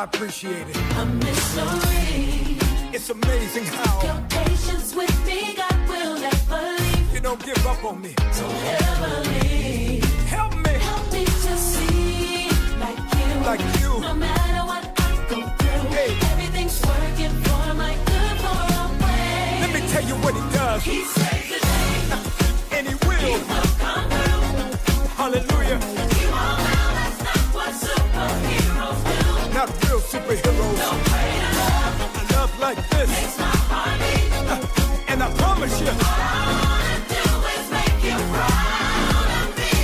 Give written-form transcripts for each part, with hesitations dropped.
I appreciate it. A mystery. It's amazing how your patience with me, God will never leave. You don't give up on me. Don't ever leave. Help me. Help me to see like you. Like you. No matter what I go through, hey, everything's working for my good for a way. Let me tell you what he does. He saves the day. And he will. He will come through. Hallelujah. You all know that's not what superheroes do. Not real superheroes. No greater love. A love like this makes my heart beat. And I promise you, all I wanna do is make you proud of me.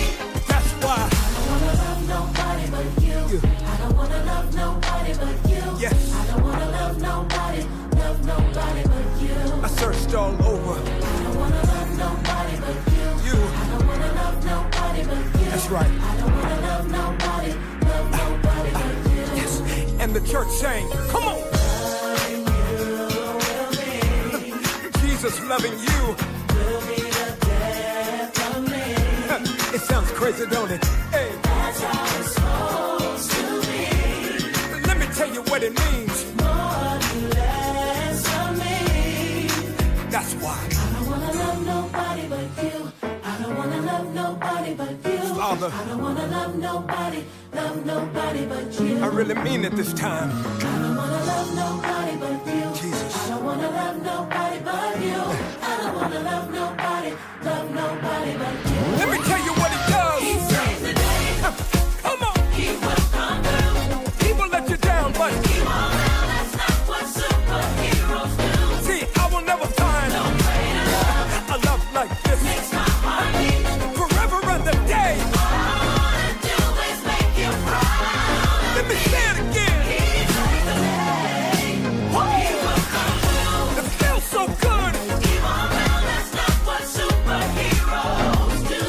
That's why I don't wanna love nobody but you. I don't wanna love nobody but you. Yes. I don't wanna love nobody but you. I searched all over. I don't wanna love nobody but you. You. I don't wanna love nobody but you. That's right. I don't wanna love nobody but you. Yes. And the church sang, come on. Jesus loving you Will be the death of me. It sounds crazy, don't it? Hey. That's how it's supposed to be. Let me tell you what it means. More than less of me. That's why. I don't wanna love nobody but you. I don't wanna love nobody but you. Father, I don't wanna love nobody but you. I really mean it this time. I don't wanna love nobody but you. Jesus. I don't wanna love nobody but you. I don't wanna love nobody but you. Let me tell you what he does. He saves the day. Come on. He will come through. He will let you down, but You all know that's not what superheroes do. see, I will never find No greater love a love like this. makes my heart beat. Forever and the day. All I wanna do is make you proud. Let me say it again. He saves the day. He will come through. It feels so good. You all know that's not what superheroes do.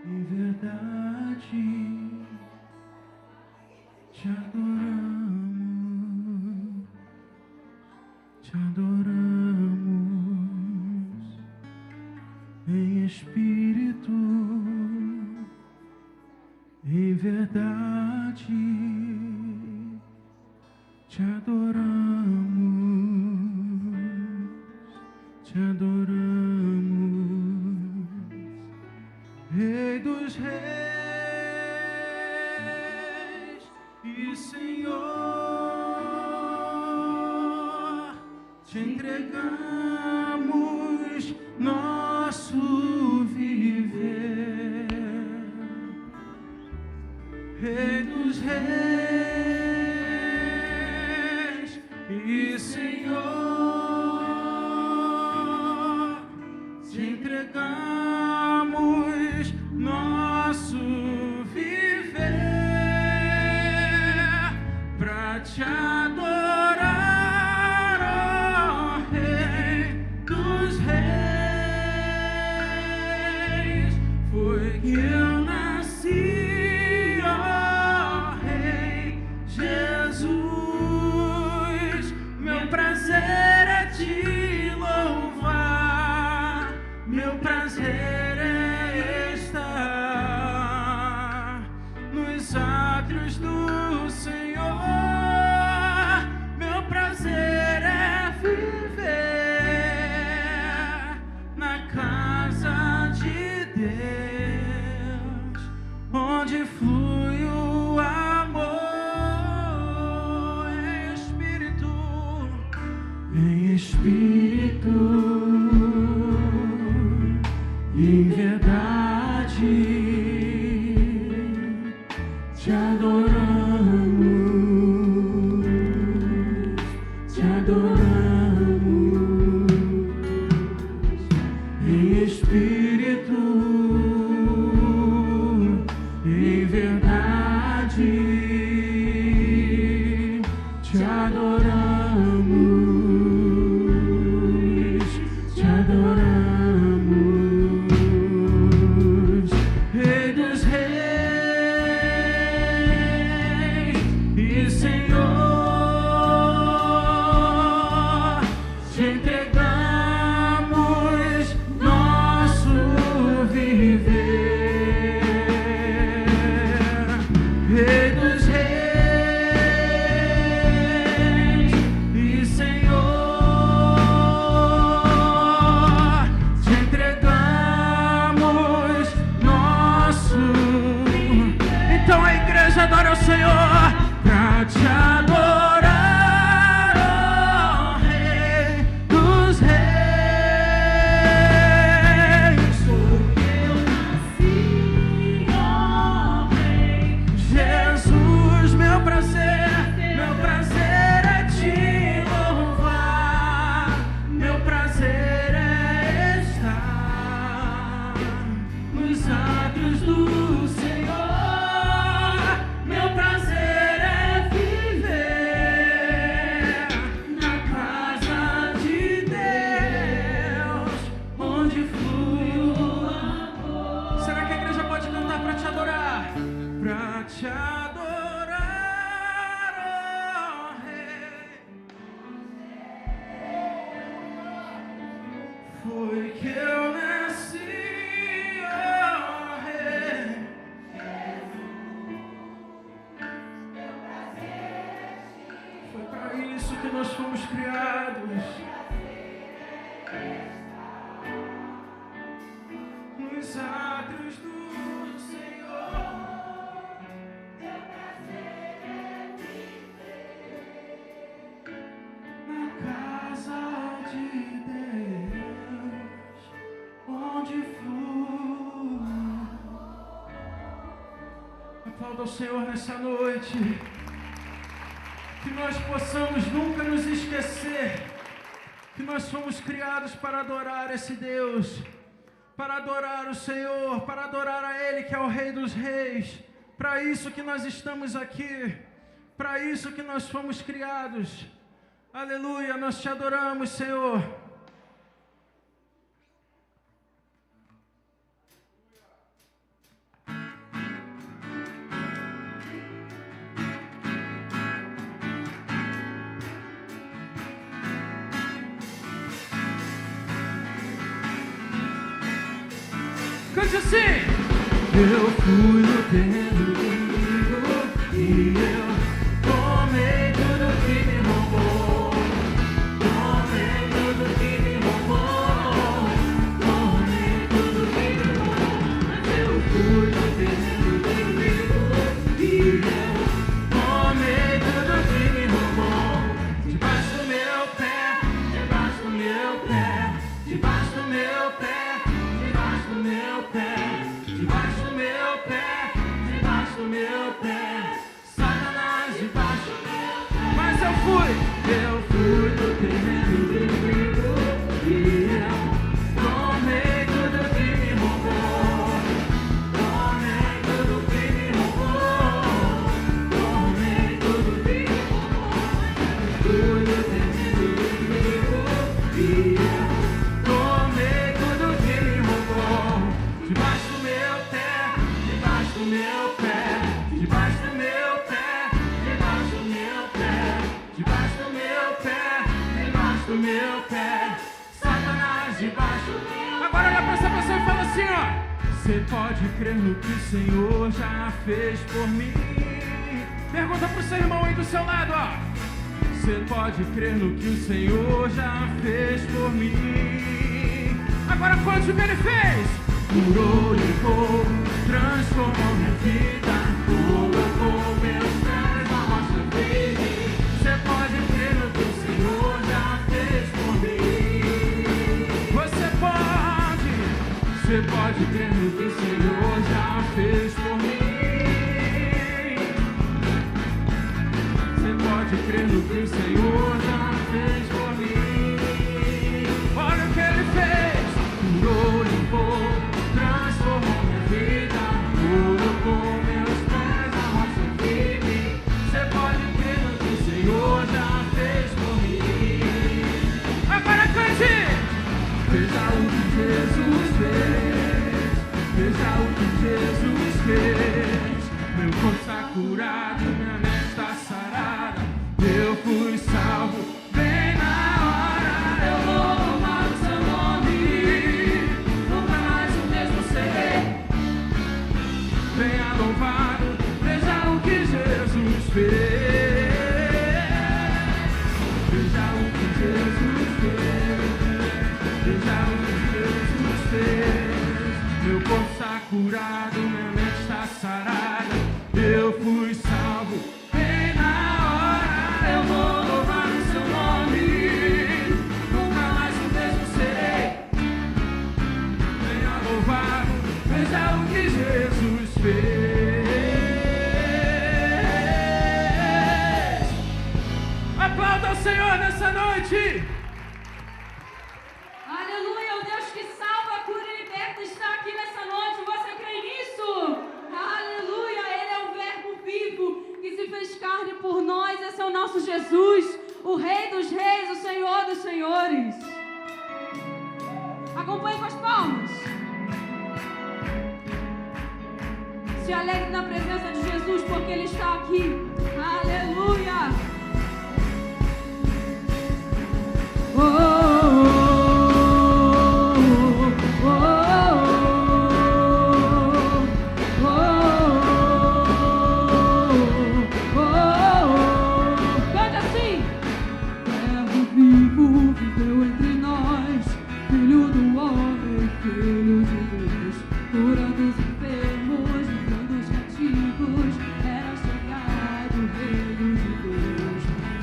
Em verdade, te adoramos, em espírito, em verdade, te adoramos, Rei dos reis e Senhor, te entregamos nosso viver. Rei dos reis e Senhor, te entregamos nosso viver pra te adorar, ó Rei dos reis. Foi que eu nasci, ó Rei Jesus. Meu prazer é te louvar, meu prazer é estar nos átrios do Senhor. Meu prazer é viver na casa de Deus, onde flui o amor em espírito, em verdade, te adoramos, em espírito, em verdade, te adoramos, Rei dos reis e Senhor, te entregamos nosso viver. Rei dos reis e Senhor, te entregamos nosso. Então a igreja adora o Senhor pra te adorar, ó Rei dos reis. Porque eu nasci, ó Rei Jesus. Meu prazer é te louvar, meu prazer é estar nos átrios do Senhor. Meu prazer é viver Para isso que nós fomos criados. Nos átrios do Senhor. Na casa de Deus, onde for. Aplauda o Senhor nessa noite. Que nós possamos nunca nos esquecer que nós fomos criados para adorar esse Deus, para adorar o Senhor, para adorar a Ele que é o Rei dos Reis. Para isso que nós estamos aqui, para isso que nós fomos criados. Aleluia, nós te adoramos, Senhor. Cante assim. Eu fui no terreno do inimigo e eu tomei tudo que me roubou. Tomei tudo que me roubou. Tomei tudo que me roubou. Eu fui no terreno do inimigo e eu tomei tudo que me roubou. Debaixo do meu pé, debaixo do meu pé, debaixo do meu pé. Debaixo do meu pé, debaixo do meu pé, debaixo do meu pé, Satanás debaixo do meu pé. Mas eu fui do terreno do inimigo e eu tomei tudo que me roubou. Tomei tudo que me roubou. Tomei tudo que me roubou. Fui do terreno do inimigo e eu tomei tudo que me roubou. Debaixo do meu pé, debaixo do meu pé, debaixo do meu pé, debaixo do meu pé, debaixo do meu pé, debaixo do meu pé, Satanás debaixo do meu pé. Agora olha pra essa pessoa e fala assim, ó. Você pode crer no que o Senhor já fez por mim. Pergunta pro seu irmão aí do seu lado, ó. Você pode crer no que o Senhor já fez por mim. Agora quanto que Ele fez? Curou, limpou, transformou minha vida, colocou meus pés na rocha firme. Você pode crer no que o Senhor já fez por mim. Você pode crer no que o Senhor já fez por mim. Você pode crer no que o Senhor já fez por mim. Olha o que Ele fez. Curou, limpou, transformou minha vida, colocou meus pés na rocha firme. Você pode crer no que o Senhor já fez por mim. Agora cante! Veja o que Jesus fez. Veja o que Jesus fez. Meu corpo está curado, minha mente está sarada. Eu fui salvo bem na hora. Eu vou louvar o seu nome. Nunca mais o mesmo serei. Venha louvado, veja o que Jesus fez. Veja o que Jesus fez. Veja o que Jesus fez. Meu corpo está curado, minha mente está sarada. Eu fui salvo bem na hora. Eu vou louvar o seu nome. Nunca mais o mesmo serei. Venha louvar, veja o que Jesus fez. Aplauda o Senhor nessa noite. Aleluia, o Deus que salva, cura e liberta está aqui nessa noite. Você crê nisso? Aleluia, Ele é o Verbo vivo que se fez carne por nós. Esse é o nosso Jesus, o Rei dos Reis, o Senhor dos Senhores. Acompanhe com as palmas. Se alegre na presença de Jesus, porque Ele está aqui. Aleluia. Oh, oh, oh, oh, oh, oh, oh. Canta assim.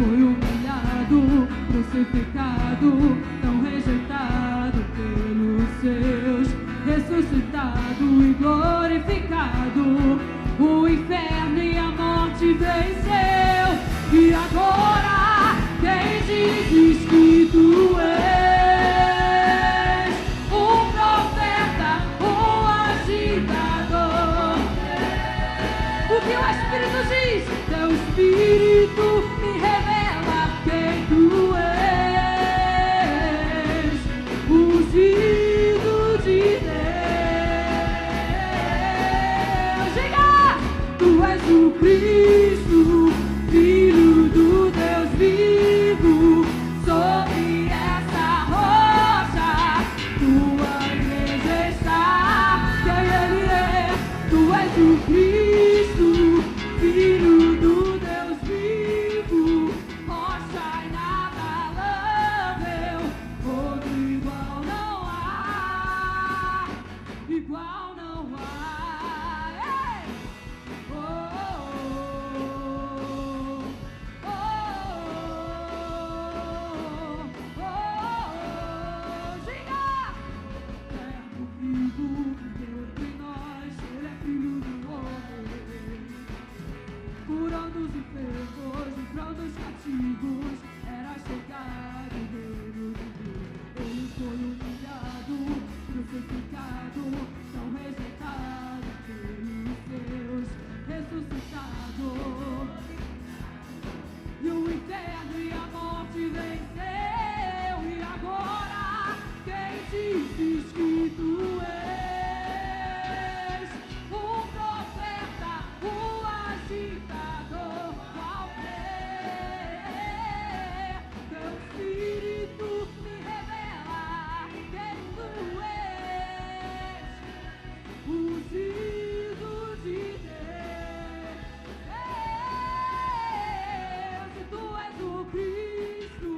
foi humilhado, crucificado, tão rejeitado pelos seus, ressuscitado e glorificado. O inferno e a morte venceu. E agora quem dizes que tu és? Um profeta, um agitador. O que o Espírito diz? Teu Espírito me revela quem tu és. Ungido de Deus. Diga! Tu és o Cristo, Filho do Deus vivo. Sobre essa rocha tua igreja está. Quem Ele é? Tu és o Cristo, Filho do Deus vivo. Rocha inabalável, outro igual não há. Igual não há. Ei! Oh, oh, oh, oh, oh, diga! Verbo vivo, viveu entre nós, Ele é Filho do homem. Curando os enfermos, livrando os cativos, era chegado o reino de Deus. Ele foi humilhado, crucificado, tão rejeitado pelos seus, ressuscitado. E o inferno e a morte venceu. E agora quem dizes que tu és? Um profeta, um agitador qualquer. Teu Espírito me revela quem tu és. Ungido de Deus. E tu és o Cristo,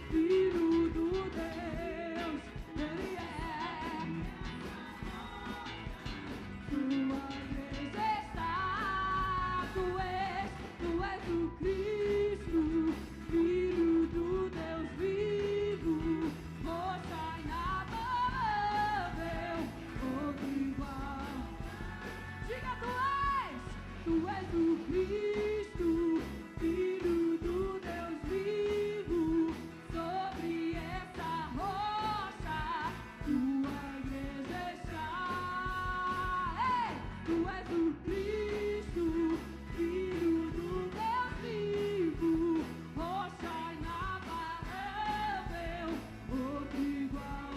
Filho do Deus. Ele é. Tua igreja está. Tu és o Cristo, Filho do Deus vivo. Rocha inabalável, outro igual. Diga, tu és o Cristo, Filho do Deus vivo. Sobre essa rocha tua igreja está. Ei! Tu és o Cristo, Filho do Deus vivo. Rocha inabalável, outro igual.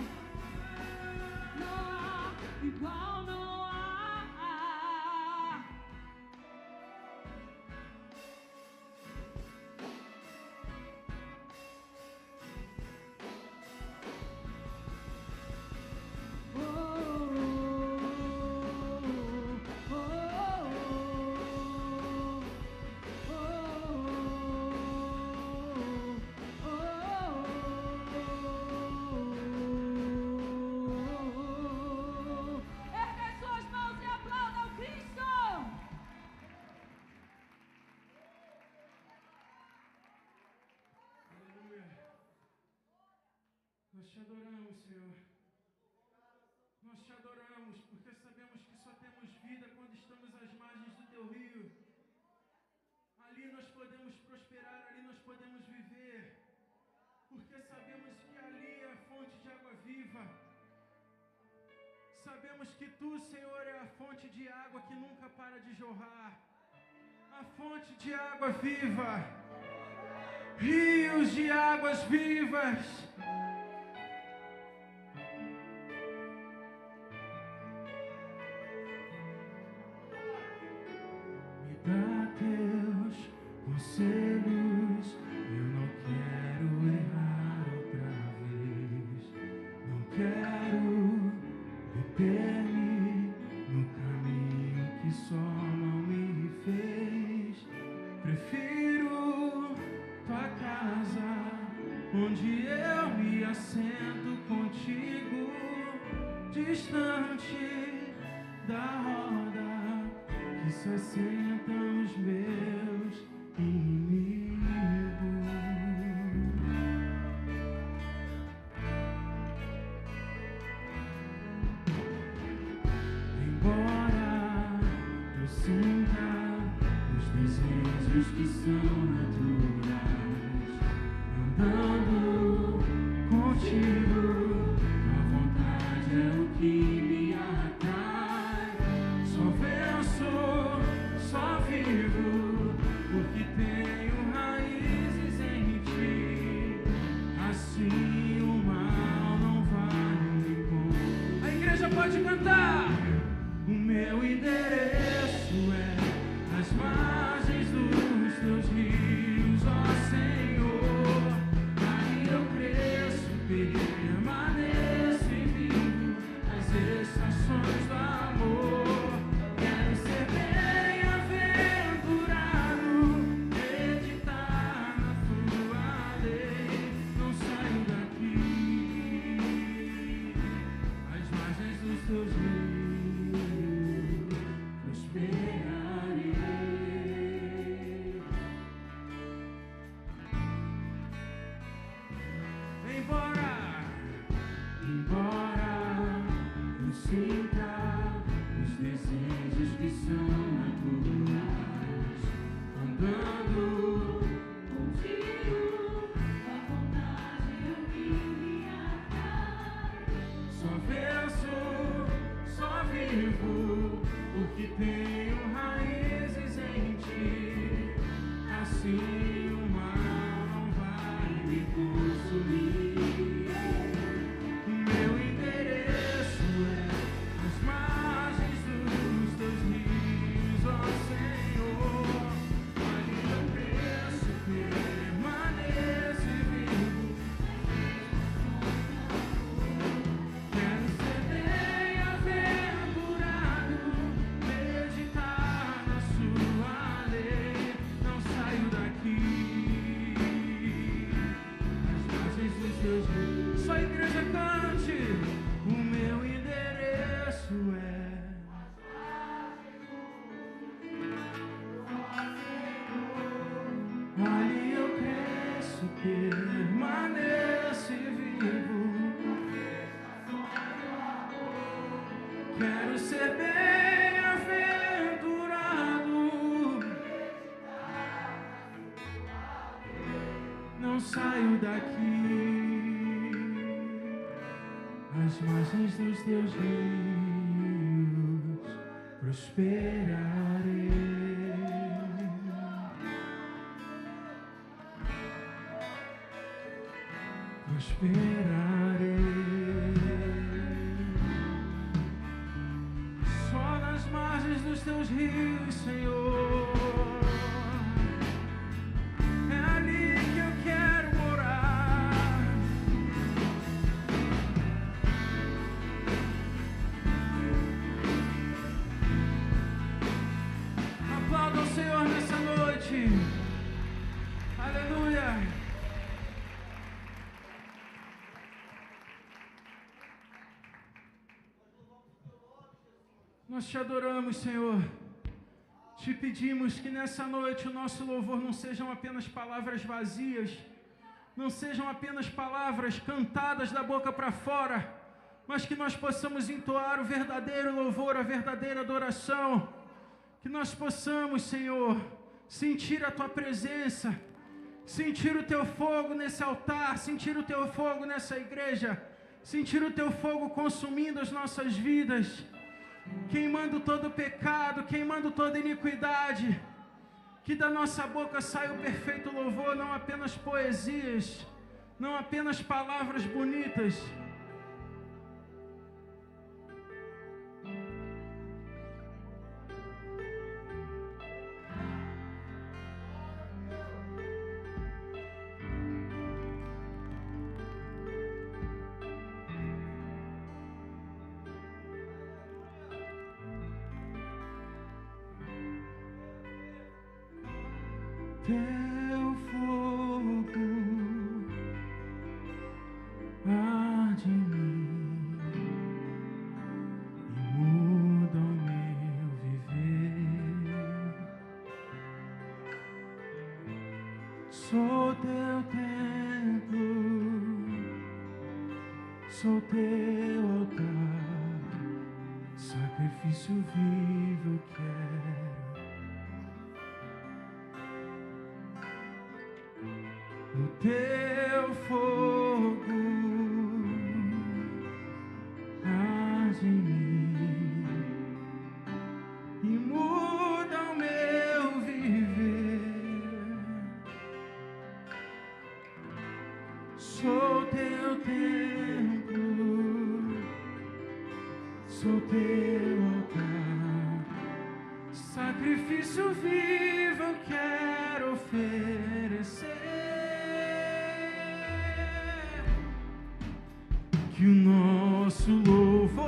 Não há, igual não há. Oh, oh, oh, ergue as suas mãos e aplaudam Cristo. Aleluia. Nós te adoramos, Senhor. Nós te adoramos porque sabemos que só temos vida quando estamos às margens do teu rio. Ali nós podemos prosperar, ali nós podemos viver. Porque sabemos que ali é a fonte de água viva. Sabemos que tu, Senhor, é a fonte de água que nunca para de jorrar. A fonte de água viva. Rios de águas vivas. Me dá teus conselhos, eu não quero errar outra vez. Não quero perder-me no caminho que só não me fez. Prefiro tua casa, onde eu me assento contigo, distante da roda que se assentam os meus inimigos. isso permanece vivo. Quero ser bem-aventurado. Não saio daqui. Às margens dos teus rios prosperarei. Prosperarei. Só nas margens dos teus rios, Senhor. É ali que eu quero morar. Aplauda o Senhor nessa noite. Aleluia. Nós te adoramos, Senhor. Te pedimos que nessa noite o nosso louvor não sejam apenas palavras vazias, não sejam apenas palavras cantadas da boca para fora, mas que nós possamos entoar o verdadeiro louvor, a verdadeira adoração. Que nós possamos, Senhor, sentir a Tua presença, sentir o Teu fogo nesse altar, sentir o Teu fogo nessa igreja, sentir o Teu fogo consumindo as nossas vidas, queimando todo o pecado, queimando toda iniquidade. Que da nossa boca saia o perfeito louvor, não apenas poesias, não apenas palavras bonitas. Teu fogo arde em mim e muda o meu viver. Sou teu templo, sou teu altar, sacrifício vivo eu quero. O teu fogo arde em mim e muda o meu viver. Sou teu templo, sou teu altar, sacrifício vivo eu quero oferecer. Que o nosso louvor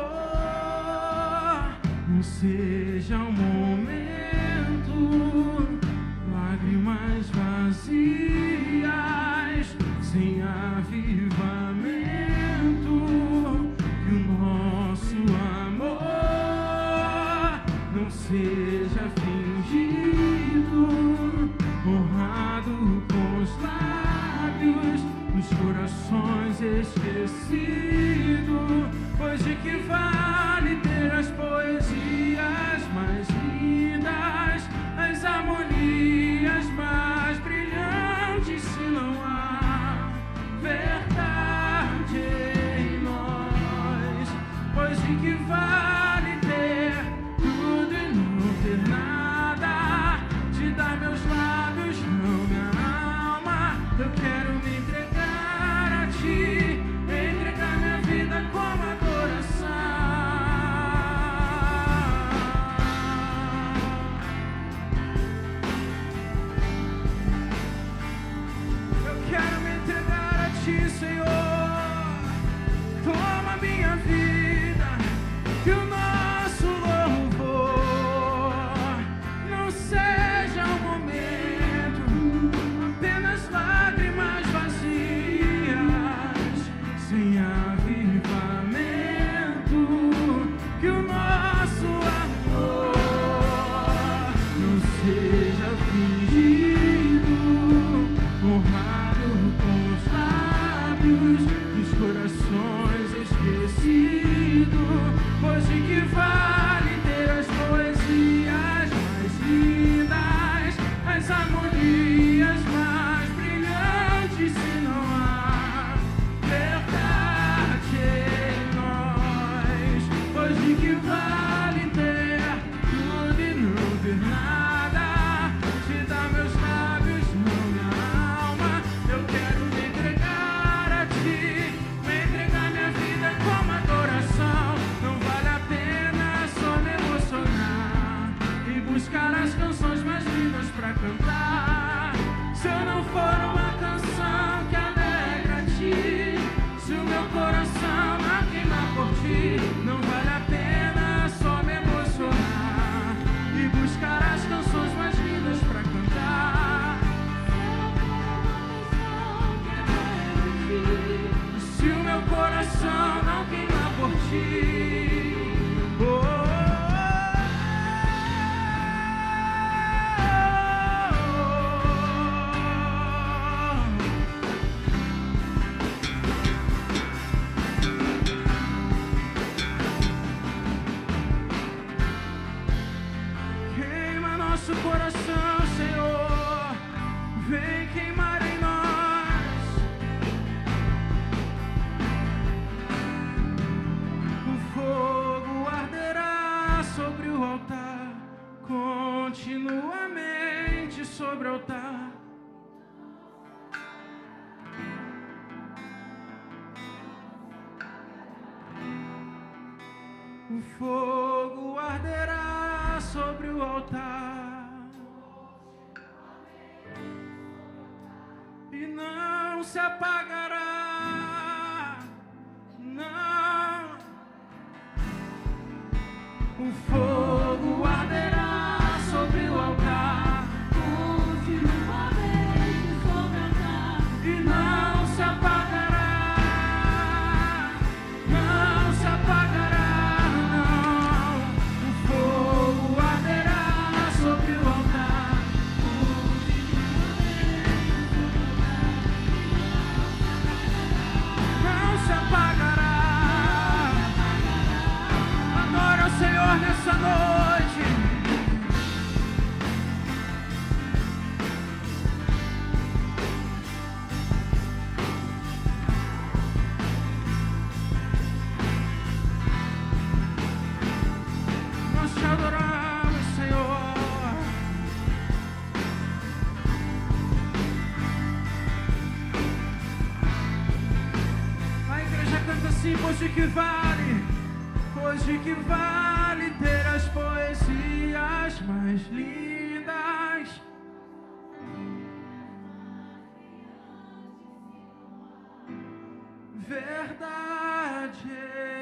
não seja um momento, lágrimas vazias, sem avivamento. Que o nosso amor não seja fingido, honrado com os lábios, nos corações esquecido, pois de que vale ter as poesias mais lindas, as harmonias mais brilhantes, se não há verdade em nós? Pois de que vale ter tudo e não ter nada, te dar meus lábios, não minha alma. Eu quero me entregar a ti, entregar minha vida como adoração. Queima nosso coração, Senhor, vem queimar em nós. O fogo arderá sobre o altar, continuamente sobre o altar. O fogo arderá sobre o altar e não se apagará, não. O fogo arderá sobre o altar Continuamente sobre o altar. e não se apagará, não se apagará, não. O fogo arderá sobre o altar. Não se apagará. Adora o Senhor nessa noite. Nós te adoramos, Senhor. A igreja canta assim: pois de que vale ter as poesias mais lindas. Verdade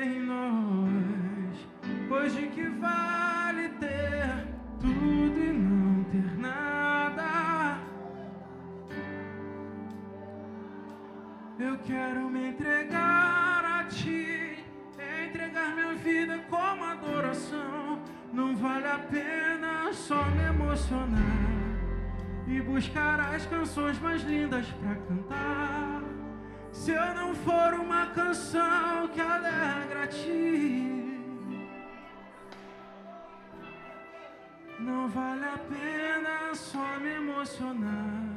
em nós, pois de que vale ter tudo e não ter nada. Eu quero me entregar a ti, entregar minha vida como adoração. Não vale a pena só me emocionar e buscar as canções mais lindas pra cantar, se eu não for uma canção que alegra a ti. Não vale a pena só me emocionar.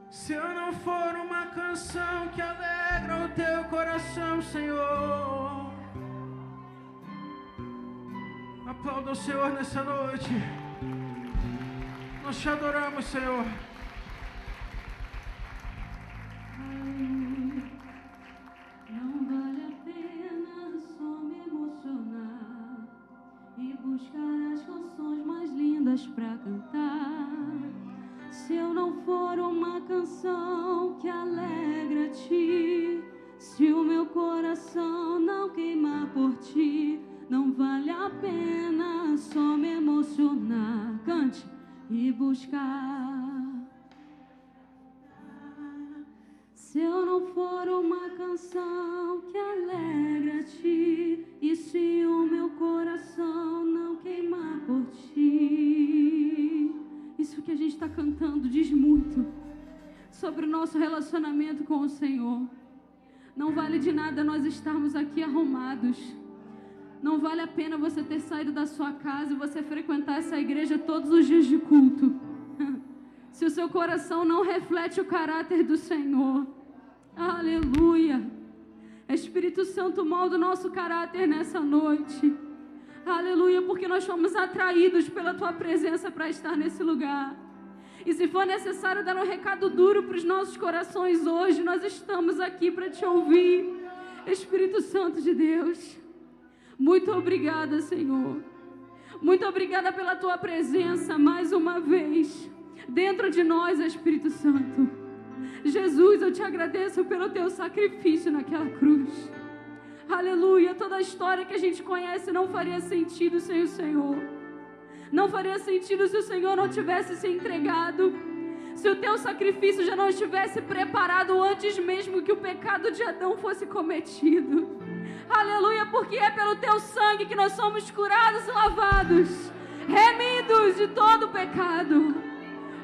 Se eu não for uma canção que alegra o teu coração, Senhor. Aplauda o Senhor nessa noite. Nós te adoramos, Senhor. Não vale a pena só me emocionar e buscar as canções mais lindas pra cantar, se eu não for uma canção que alegra a ti, se o meu coração não queimar por ti. Não vale a pena só me emocionar, cante, e buscar, se eu não for uma canção que alegra a ti, e se o meu coração não queimar por ti. Isso que a gente está cantando diz muito sobre o nosso relacionamento com o Senhor. Não vale de nada nós estarmos aqui arrumados. Não vale a pena você ter saído da sua casa e você frequentar essa igreja todos os dias de culto, se o seu coração não reflete o caráter do Senhor. Aleluia. Espírito Santo, molda o nosso caráter nessa noite. Aleluia, porque nós fomos atraídos pela Tua presença para estar nesse lugar. E se for necessário dar um recado duro para os nossos corações hoje, nós estamos aqui para Te ouvir. Espírito Santo de Deus, muito obrigada, Senhor. Muito obrigada pela Tua presença mais uma vez dentro de nós, Espírito Santo. Jesus, eu Te agradeço pelo Teu sacrifício naquela cruz. Aleluia, toda a história que a gente conhece não faria sentido sem o Senhor. Não faria sentido se o Senhor não tivesse se entregado, Se o teu sacrifício já não estivesse preparado antes mesmo que o pecado de Adão fosse cometido. Aleluia, porque é pelo teu sangue que nós somos curados e lavados, remidos de todo o pecado.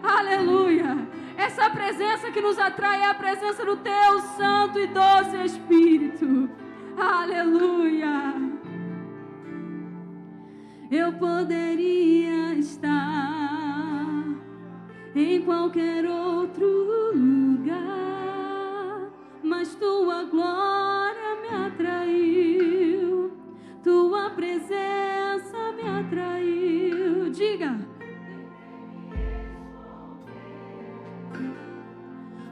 Aleluia. Essa presença que nos atrai é a presença do teu santo e doce Espírito. Aleluia. Eu poderia estar em qualquer outro lugar, mas tua glória me atraiu, tua presença me atraiu. Diga.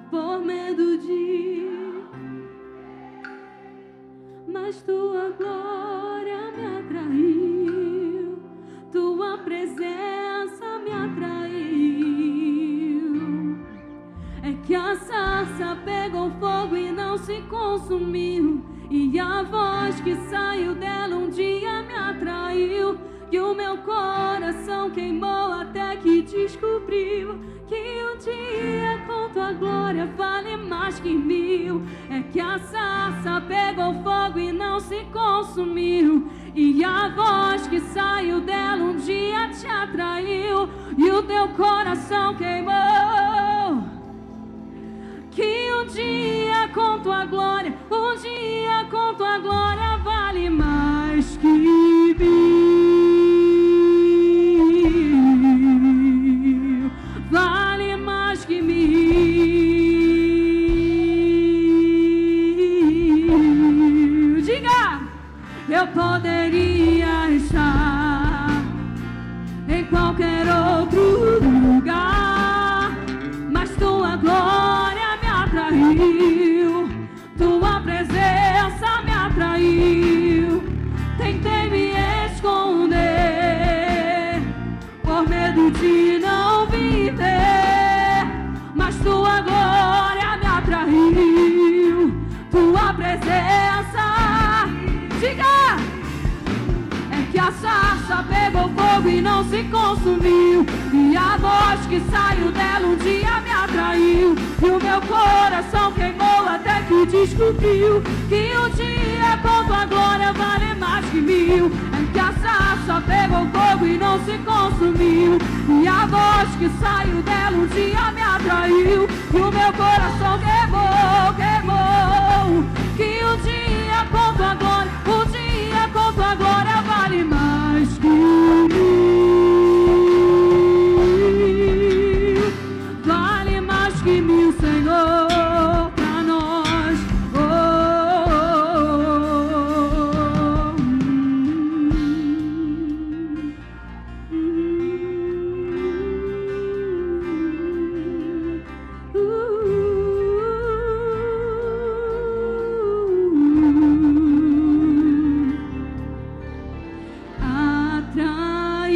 Por medo de, mas tua glória me atraiu, tua presença me atraiu. É que a sarça pegou fogo e não se consumiu, e a voz que saiu dela um dia me atraiu, e o meu coração queimou até que descobriu que um dia com tua glória vale mais que 1000. É que a sarça pegou fogo e não se consumiu, e a voz que saiu dela um dia te atraiu, e o teu coração queimou. Que um dia com tua glória, um dia com tua glória vale mais que 1000. Vale mais que 1000. Diga! Eu poderia estar em qualquer outro lugar, mas tua glória me atraiu, tua presença me atraiu. Tentei me esconder por medo de não viver, mas tua glória me atraiu, tua presença. Diga! É que a sarça pegou fogo e não se consumiu, e a voz que saiu dela um dia me atraiu, e o meu coração queimou até que descobriu que um dia com tua glória vale mais que 1000. É que a sarça pegou fogo e não se consumiu, e a voz que saiu dela um dia me atraiu, e o meu coração queimou, queimou. Que um dia com tua glória, um dia com tua glória vale mais que 1000. Vale mais que 1000, Senhor, pra nós.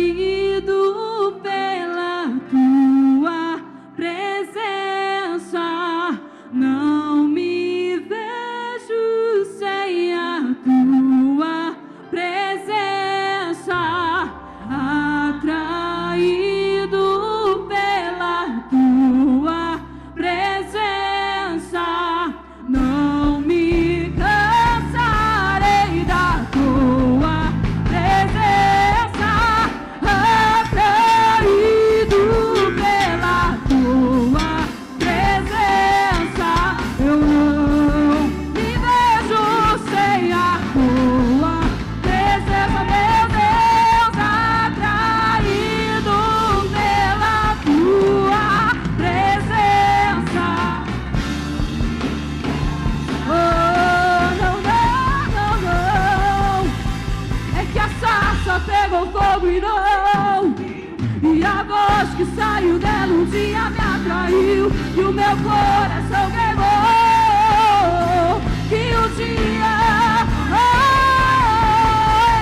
Atraído pela tua presença, não me vejo sem a tua presença. Atraído pela tua presença, não me cansarei da tua presença. Atraído pela tua presença, eu não me vejo sem a tua presença, meu Deus. Atraído pela tua presença. Oh, não, não, não, não. É que a sarça pegou fogo e não, e a voz que saiu dela um dia me atraiu, e o meu coração queimou. Que um dia, é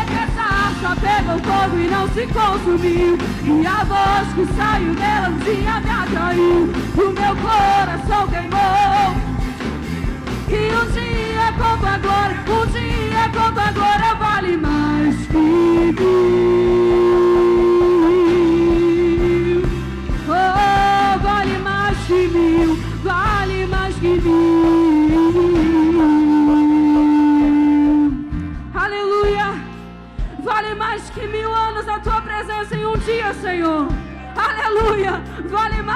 que a sarça pegou fogo e não se consumiu, e a voz que saiu dela um dia me atraiu, e o meu coração queimou. Que um dia com tua glória, um dia com tua glória vale mais que 1000. Oh, vale mais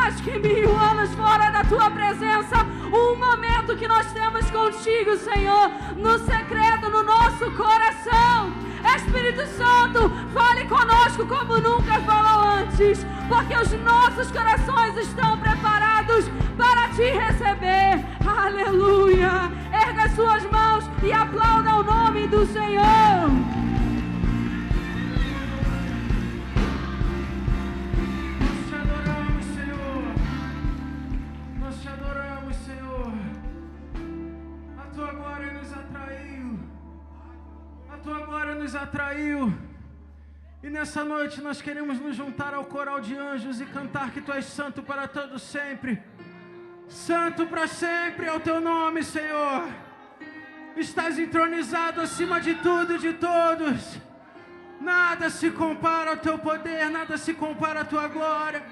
mais que 1000 anos fora da tua presença. Um momento que nós temos contigo, Senhor, no secreto, no nosso coração. Espírito Santo, fale conosco como nunca falou antes, porque os nossos corações estão preparados para te receber. Aleluia! Erga suas mãos e aplauda o nome do Senhor. Nós te adoramos, Senhor. Nós te adoramos, Senhor. A tua glória nos atraiu. A tua glória nos atraiu. E nessa noite nós queremos nos juntar ao coral de anjos e cantar que tu és santo para todo sempre. Santo para sempre é o teu nome, Senhor. Estás entronizado acima de tudo e de todos. Nada se compara ao teu poder, nada se compara à tua glória.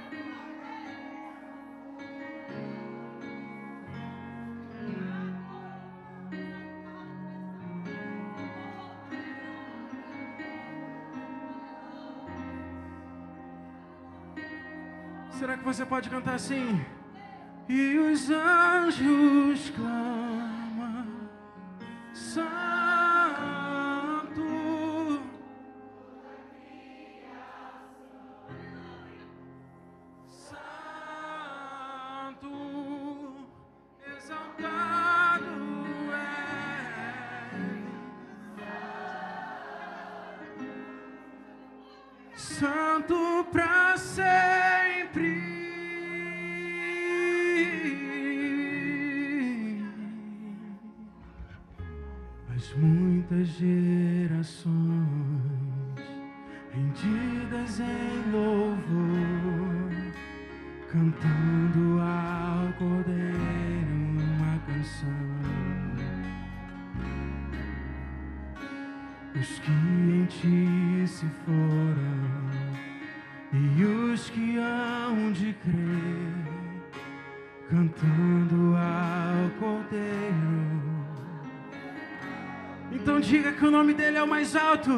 Será que você pode cantar assim? E os anjos clamam, Santo, Santo, exaltado é, Santo pra sempre. Muitas gerações rendidas em louvor, cantando ao Cordeiro uma canção. Os que em ti se foram e os que hão de crer, cantando ao Cordeiro. Então diga que o nome dele é o mais alto.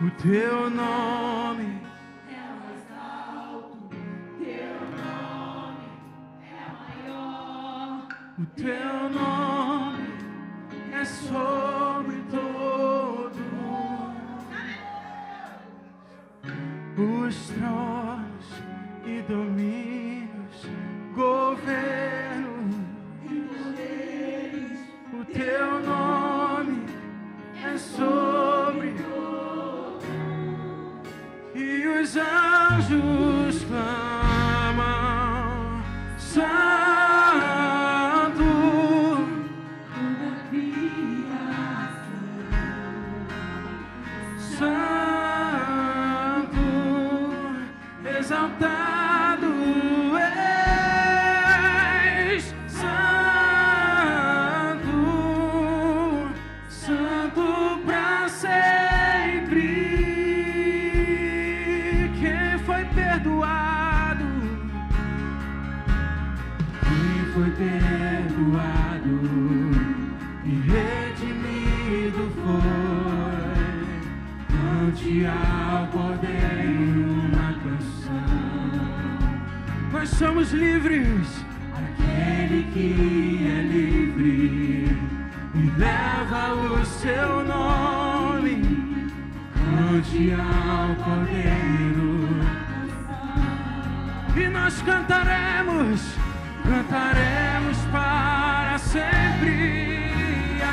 O teu nome É o mais alto, teu nome é maior. o teu nome é sobre todo. Os tronos e domínios, governos e poderes, o teu nome é sobre todo. E os anjos clamam, Santo, Toda criação, Santo, exaltado és, Santo, Santo pra sempre. Quem foi perdoado? Quem foi perdoado e redimido foi. Cante ao Cordeiro uma canção. Nós somos livres. Aquele que é livre e leva o seu nome. Cante ao Cordeiro. E nós cantaremos, cantaremos para sempre.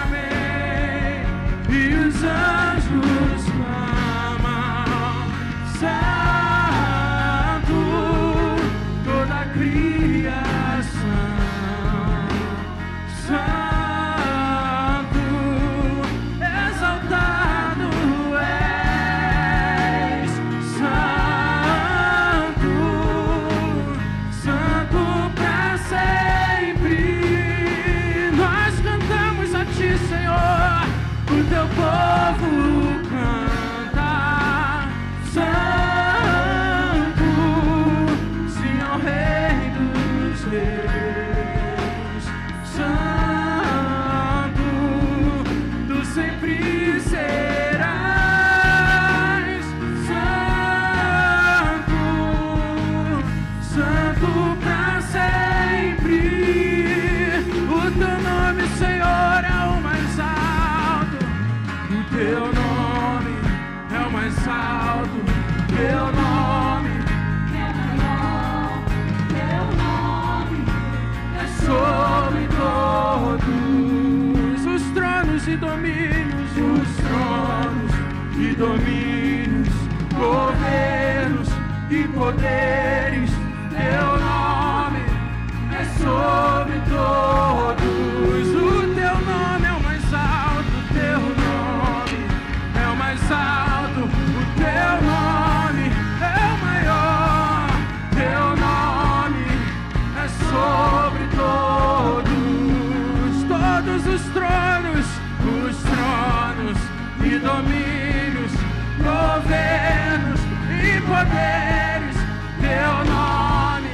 Amém. E os anjos clamam, Santo, toda a criação, Santo, exaltado és, Santo, Santo pra sempre. Nós cantamos a ti, Senhor, o teu povo canta. e domínios, os tronos e domínios, governos e poderes. Teu nome é sobre todos. O teu nome é o mais alto, o teu nome é o mais alto, o teu nome é o maior, teu nome é sobre todos os tronos e domínios, governos e poderes. Teu nome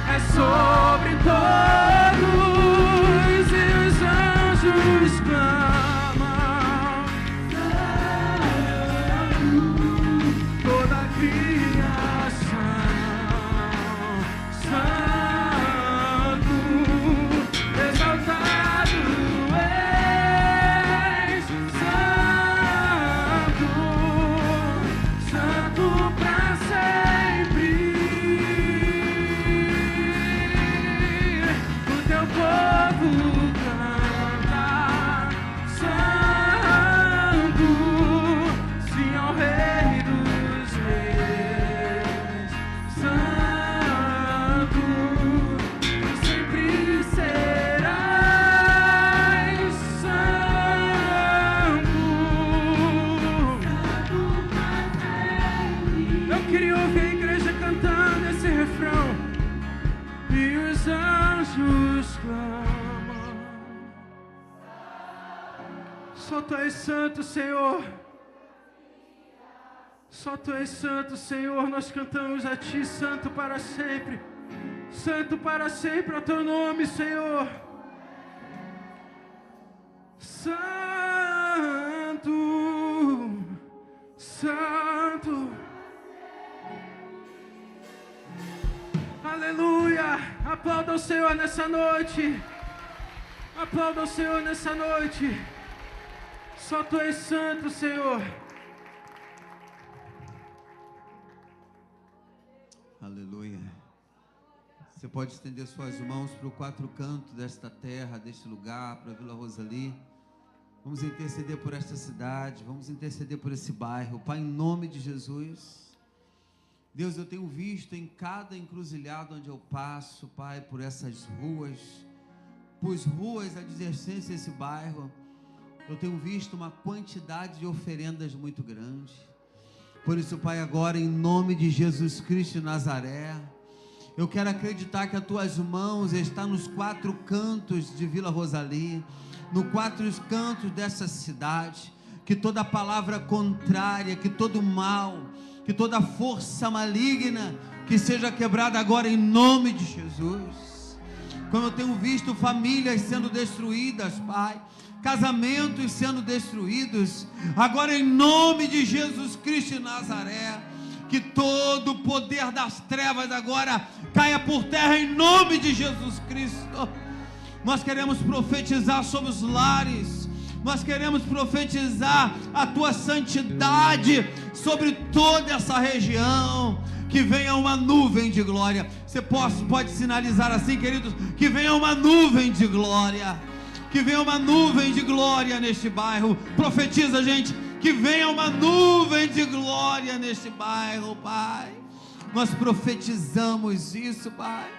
é sobre todos, e os anjos clamam, toda a criação, santo, exaltado és, santo, santo pra sempre. O teu povo canta, santo, sim ao Rei dos Reis, santo, sempre serás santo. Eu queria ouvir a igreja cantando esse refrão. E os anjos clamam. Só tu és santo, Senhor. Só tu és santo, Senhor. Nós cantamos a ti, santo para sempre. Santo para sempre é o teu nome, Senhor. Santo, santo. Aleluia. Aplauda o Senhor nessa noite. Aplauda o Senhor nessa noite. Só tu és santo, Senhor. Aleluia. Você pode estender suas mãos para o quatro cantos desta terra, deste lugar, para a Vila Rosali. Vamos interceder por esta cidade, vamos interceder por esse bairro. Pai, em nome de Jesus. Deus, eu tenho visto em cada encruzilhada onde eu passo, Pai, por essas ruas, adjacentes a esse bairro, eu tenho visto uma quantidade de oferendas muito grande. Por isso, Pai, agora em nome de Jesus Cristo de Nazaré, eu quero acreditar que as tuas mãos estão nos quatro cantos de Vila Rosali, nos quatro cantos dessa cidade, que toda palavra contrária, que todo mal, que toda força maligna, que seja quebrada agora em nome de Jesus. Como eu tenho visto famílias sendo destruídas, Pai, casamentos sendo destruídos, agora em nome de Jesus Cristo de Nazaré, que todo o poder das trevas agora caia por terra em nome de Jesus Cristo. Nós queremos profetizar sobre os lares, nós queremos profetizar a tua santidade sobre toda essa região. Que venha uma nuvem de glória. Você pode sinalizar assim, queridos, que venha uma nuvem de glória. Que venha uma nuvem de glória neste bairro. Profetiza, gente, que venha uma nuvem de glória neste bairro, Pai. Nós profetizamos isso, Pai.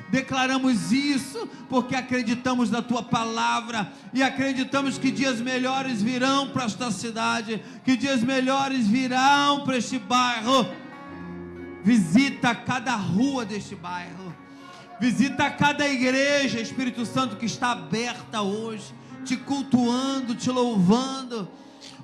Declaramos isso porque acreditamos na tua palavra e acreditamos que dias melhores virão para esta cidade, que dias melhores virão para este bairro. Visita cada rua deste bairro, visita cada igreja, Espírito Santo, que está aberta hoje, te cultuando, te louvando.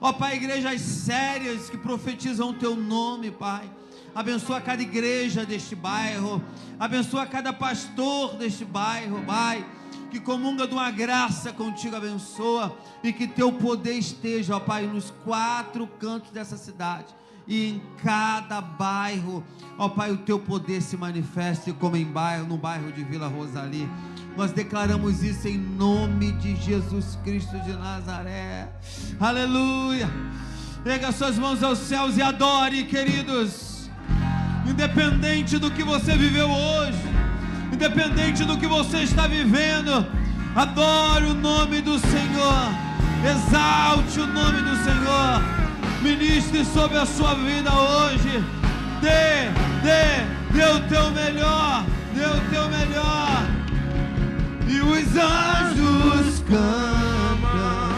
Ó Pai, igrejas sérias que profetizam o teu nome, Pai. Abençoa cada igreja deste bairro, abençoa cada pastor deste bairro, Pai, que comunga de uma graça contigo, abençoa, e que teu poder esteja, ó Pai, nos quatro cantos dessa cidade, e em cada bairro, ó Pai, o teu poder se manifeste, como no bairro de Vila Rosali. Nós declaramos isso em nome de Jesus Cristo de Nazaré. Aleluia. Pega suas mãos aos céus e adore, queridos. Independente do que você viveu hoje, independente do que você está vivendo, adore o nome do Senhor. Exalte o nome do Senhor. Ministre sobre a sua vida hoje. Dê o teu melhor. Dê o teu melhor. E os anjos cantam.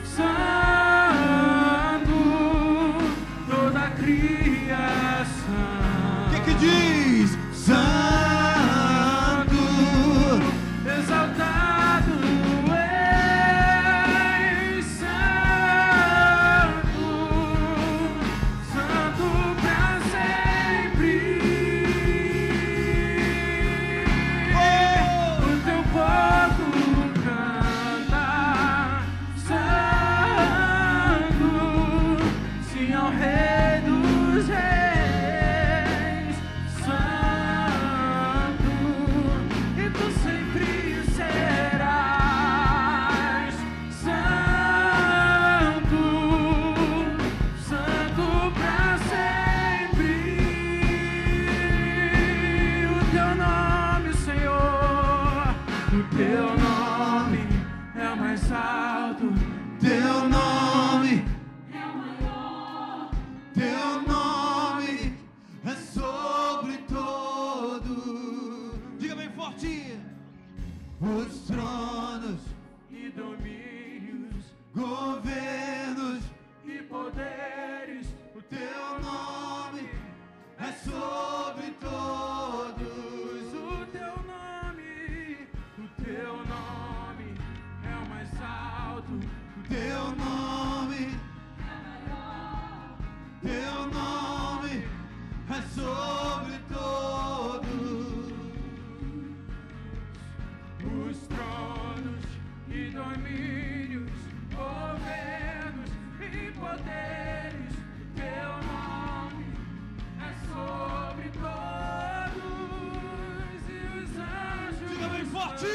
Santo, toda a criação. O que diz? Santo, exaltado és, Santo, Santo pra sempre. O teu povo canta, Santo, sim ao Rei dos Reis, Santo, e tu sempre serás Santo, Santo pra sempre. O teu nome, Senhor, o teu nome é o mais alto. teu nome, É o maior. teu nome é sobre todo. Diga bem forte. Os tronos, E domínios governos, e poderes, o teu nome é sobre todos. o teu nome é o mais alto. Teu nome, teu nome é sobre todos. Os tronos e domínios, governos e poderes, teu nome é sobre todos. E os anjos Diga bem forte.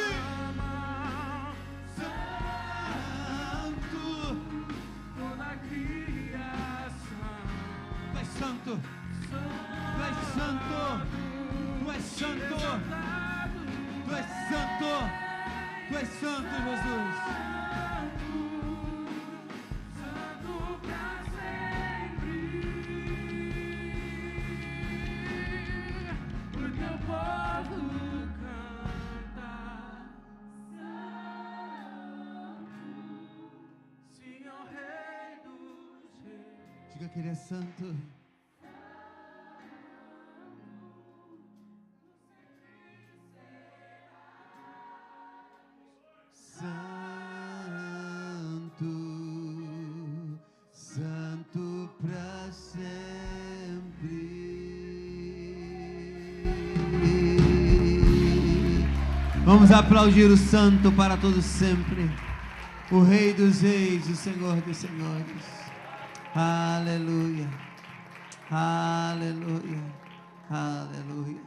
amam Santo, toda a criação. tu és santo, tu és santo, tu és santo, tu és santo, tu és santo, Jesus. Santo pra sempre. O teu povo canta, sim ao Rei dos Reis. Diga que ele é santo. Santo, santo pra sempre. Vamos aplaudir o santo para todo sempre. O Rei dos Reis, o Senhor dos Senhores. Aleluia, aleluia, aleluia.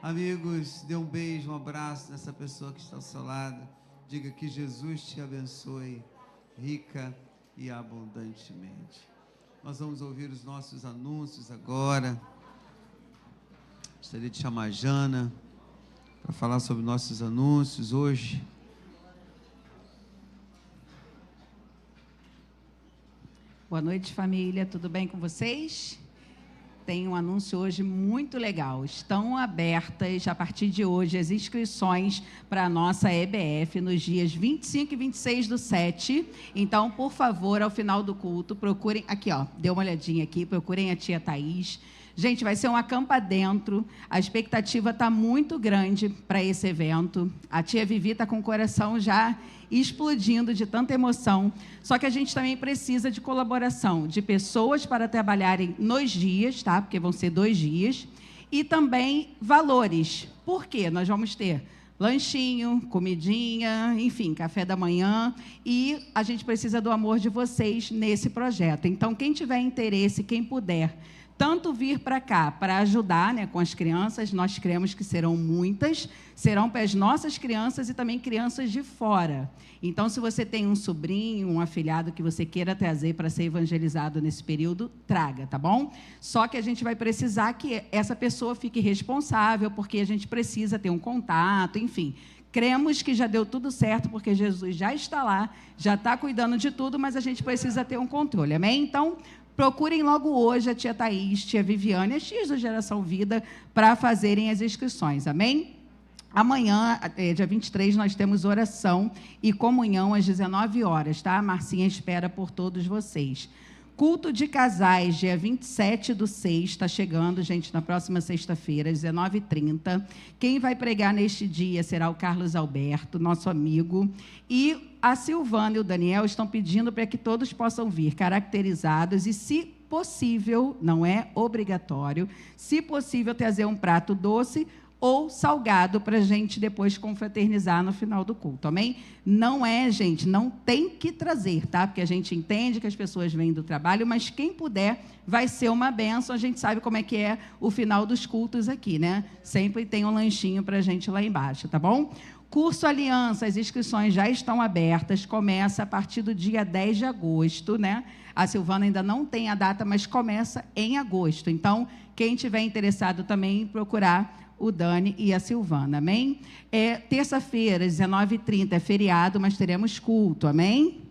Amigos, dê um beijo, um abraço nessa pessoa que está ao seu lado. Diga que Jesus te abençoe rica e abundantemente. Nós vamos ouvir os nossos anúncios agora. Gostaria de chamar a Jana para falar sobre nossos anúncios hoje. Boa noite, família. Tudo bem com vocês? Tem um anúncio hoje muito legal. Estão abertas, a partir de hoje, as inscrições para a nossa EBF nos dias 25 e 26/7. Então, por favor, ao final do culto, procurem... Aqui, ó, dê uma olhadinha aqui, procurem a tia Thaís. Gente, vai ser um acampa dentro. A expectativa está muito grande para esse evento. A tia Vivi está com o coração já explodindo de tanta emoção. Só que a gente também precisa de colaboração de pessoas para trabalharem nos dias, tá? Porque vão ser 2 dias. E também valores. Por quê? Nós vamos ter lanchinho, comidinha, enfim, café da manhã. E a gente precisa do amor de vocês nesse projeto. Então, quem tiver interesse, quem puder, tanto vir para cá para ajudar, né, com as crianças, nós cremos que serão muitas, serão para as nossas crianças e também crianças de fora. Então, se você tem um sobrinho, um afilhado que você queira trazer para ser evangelizado nesse período, traga, tá bom? Só que a gente vai precisar que essa pessoa fique responsável, porque a gente precisa ter um contato, enfim. Cremos que já deu tudo certo, porque Jesus já está lá, já está cuidando de tudo, mas a gente precisa ter um controle, amém? Então, procurem logo hoje a tia Thaís, tia Viviane, as tias da Geração Vida, para fazerem as inscrições, amém? Amanhã, dia 23, nós temos oração e comunhão às 19 horas, tá? A Marcinha espera por todos vocês. Culto de casais, dia 27/6, está chegando, gente, na próxima sexta-feira, às 19h30. Quem vai pregar neste dia será o Carlos Alberto, nosso amigo. E a Silvana e o Daniel estão pedindo para que todos possam vir caracterizados e, se possível, não é obrigatório, se possível, trazer um prato doce ou salgado para a gente depois confraternizar no final do culto, amém? Não é, gente, não tem que trazer, tá? Porque a gente entende que as pessoas vêm do trabalho, mas quem puder vai ser uma bênção. A gente sabe como é que é o final dos cultos aqui, né? Sempre tem um lanchinho para a gente lá embaixo, tá bom? Curso Aliança, as inscrições já estão abertas, começa a partir do dia 10 de agosto, né? A Silvana ainda não tem a data, mas começa em agosto. Então, quem tiver interessado também, procurar o Dani e a Silvana, amém? Terça-feira, 19h30, é feriado, mas teremos culto, amém?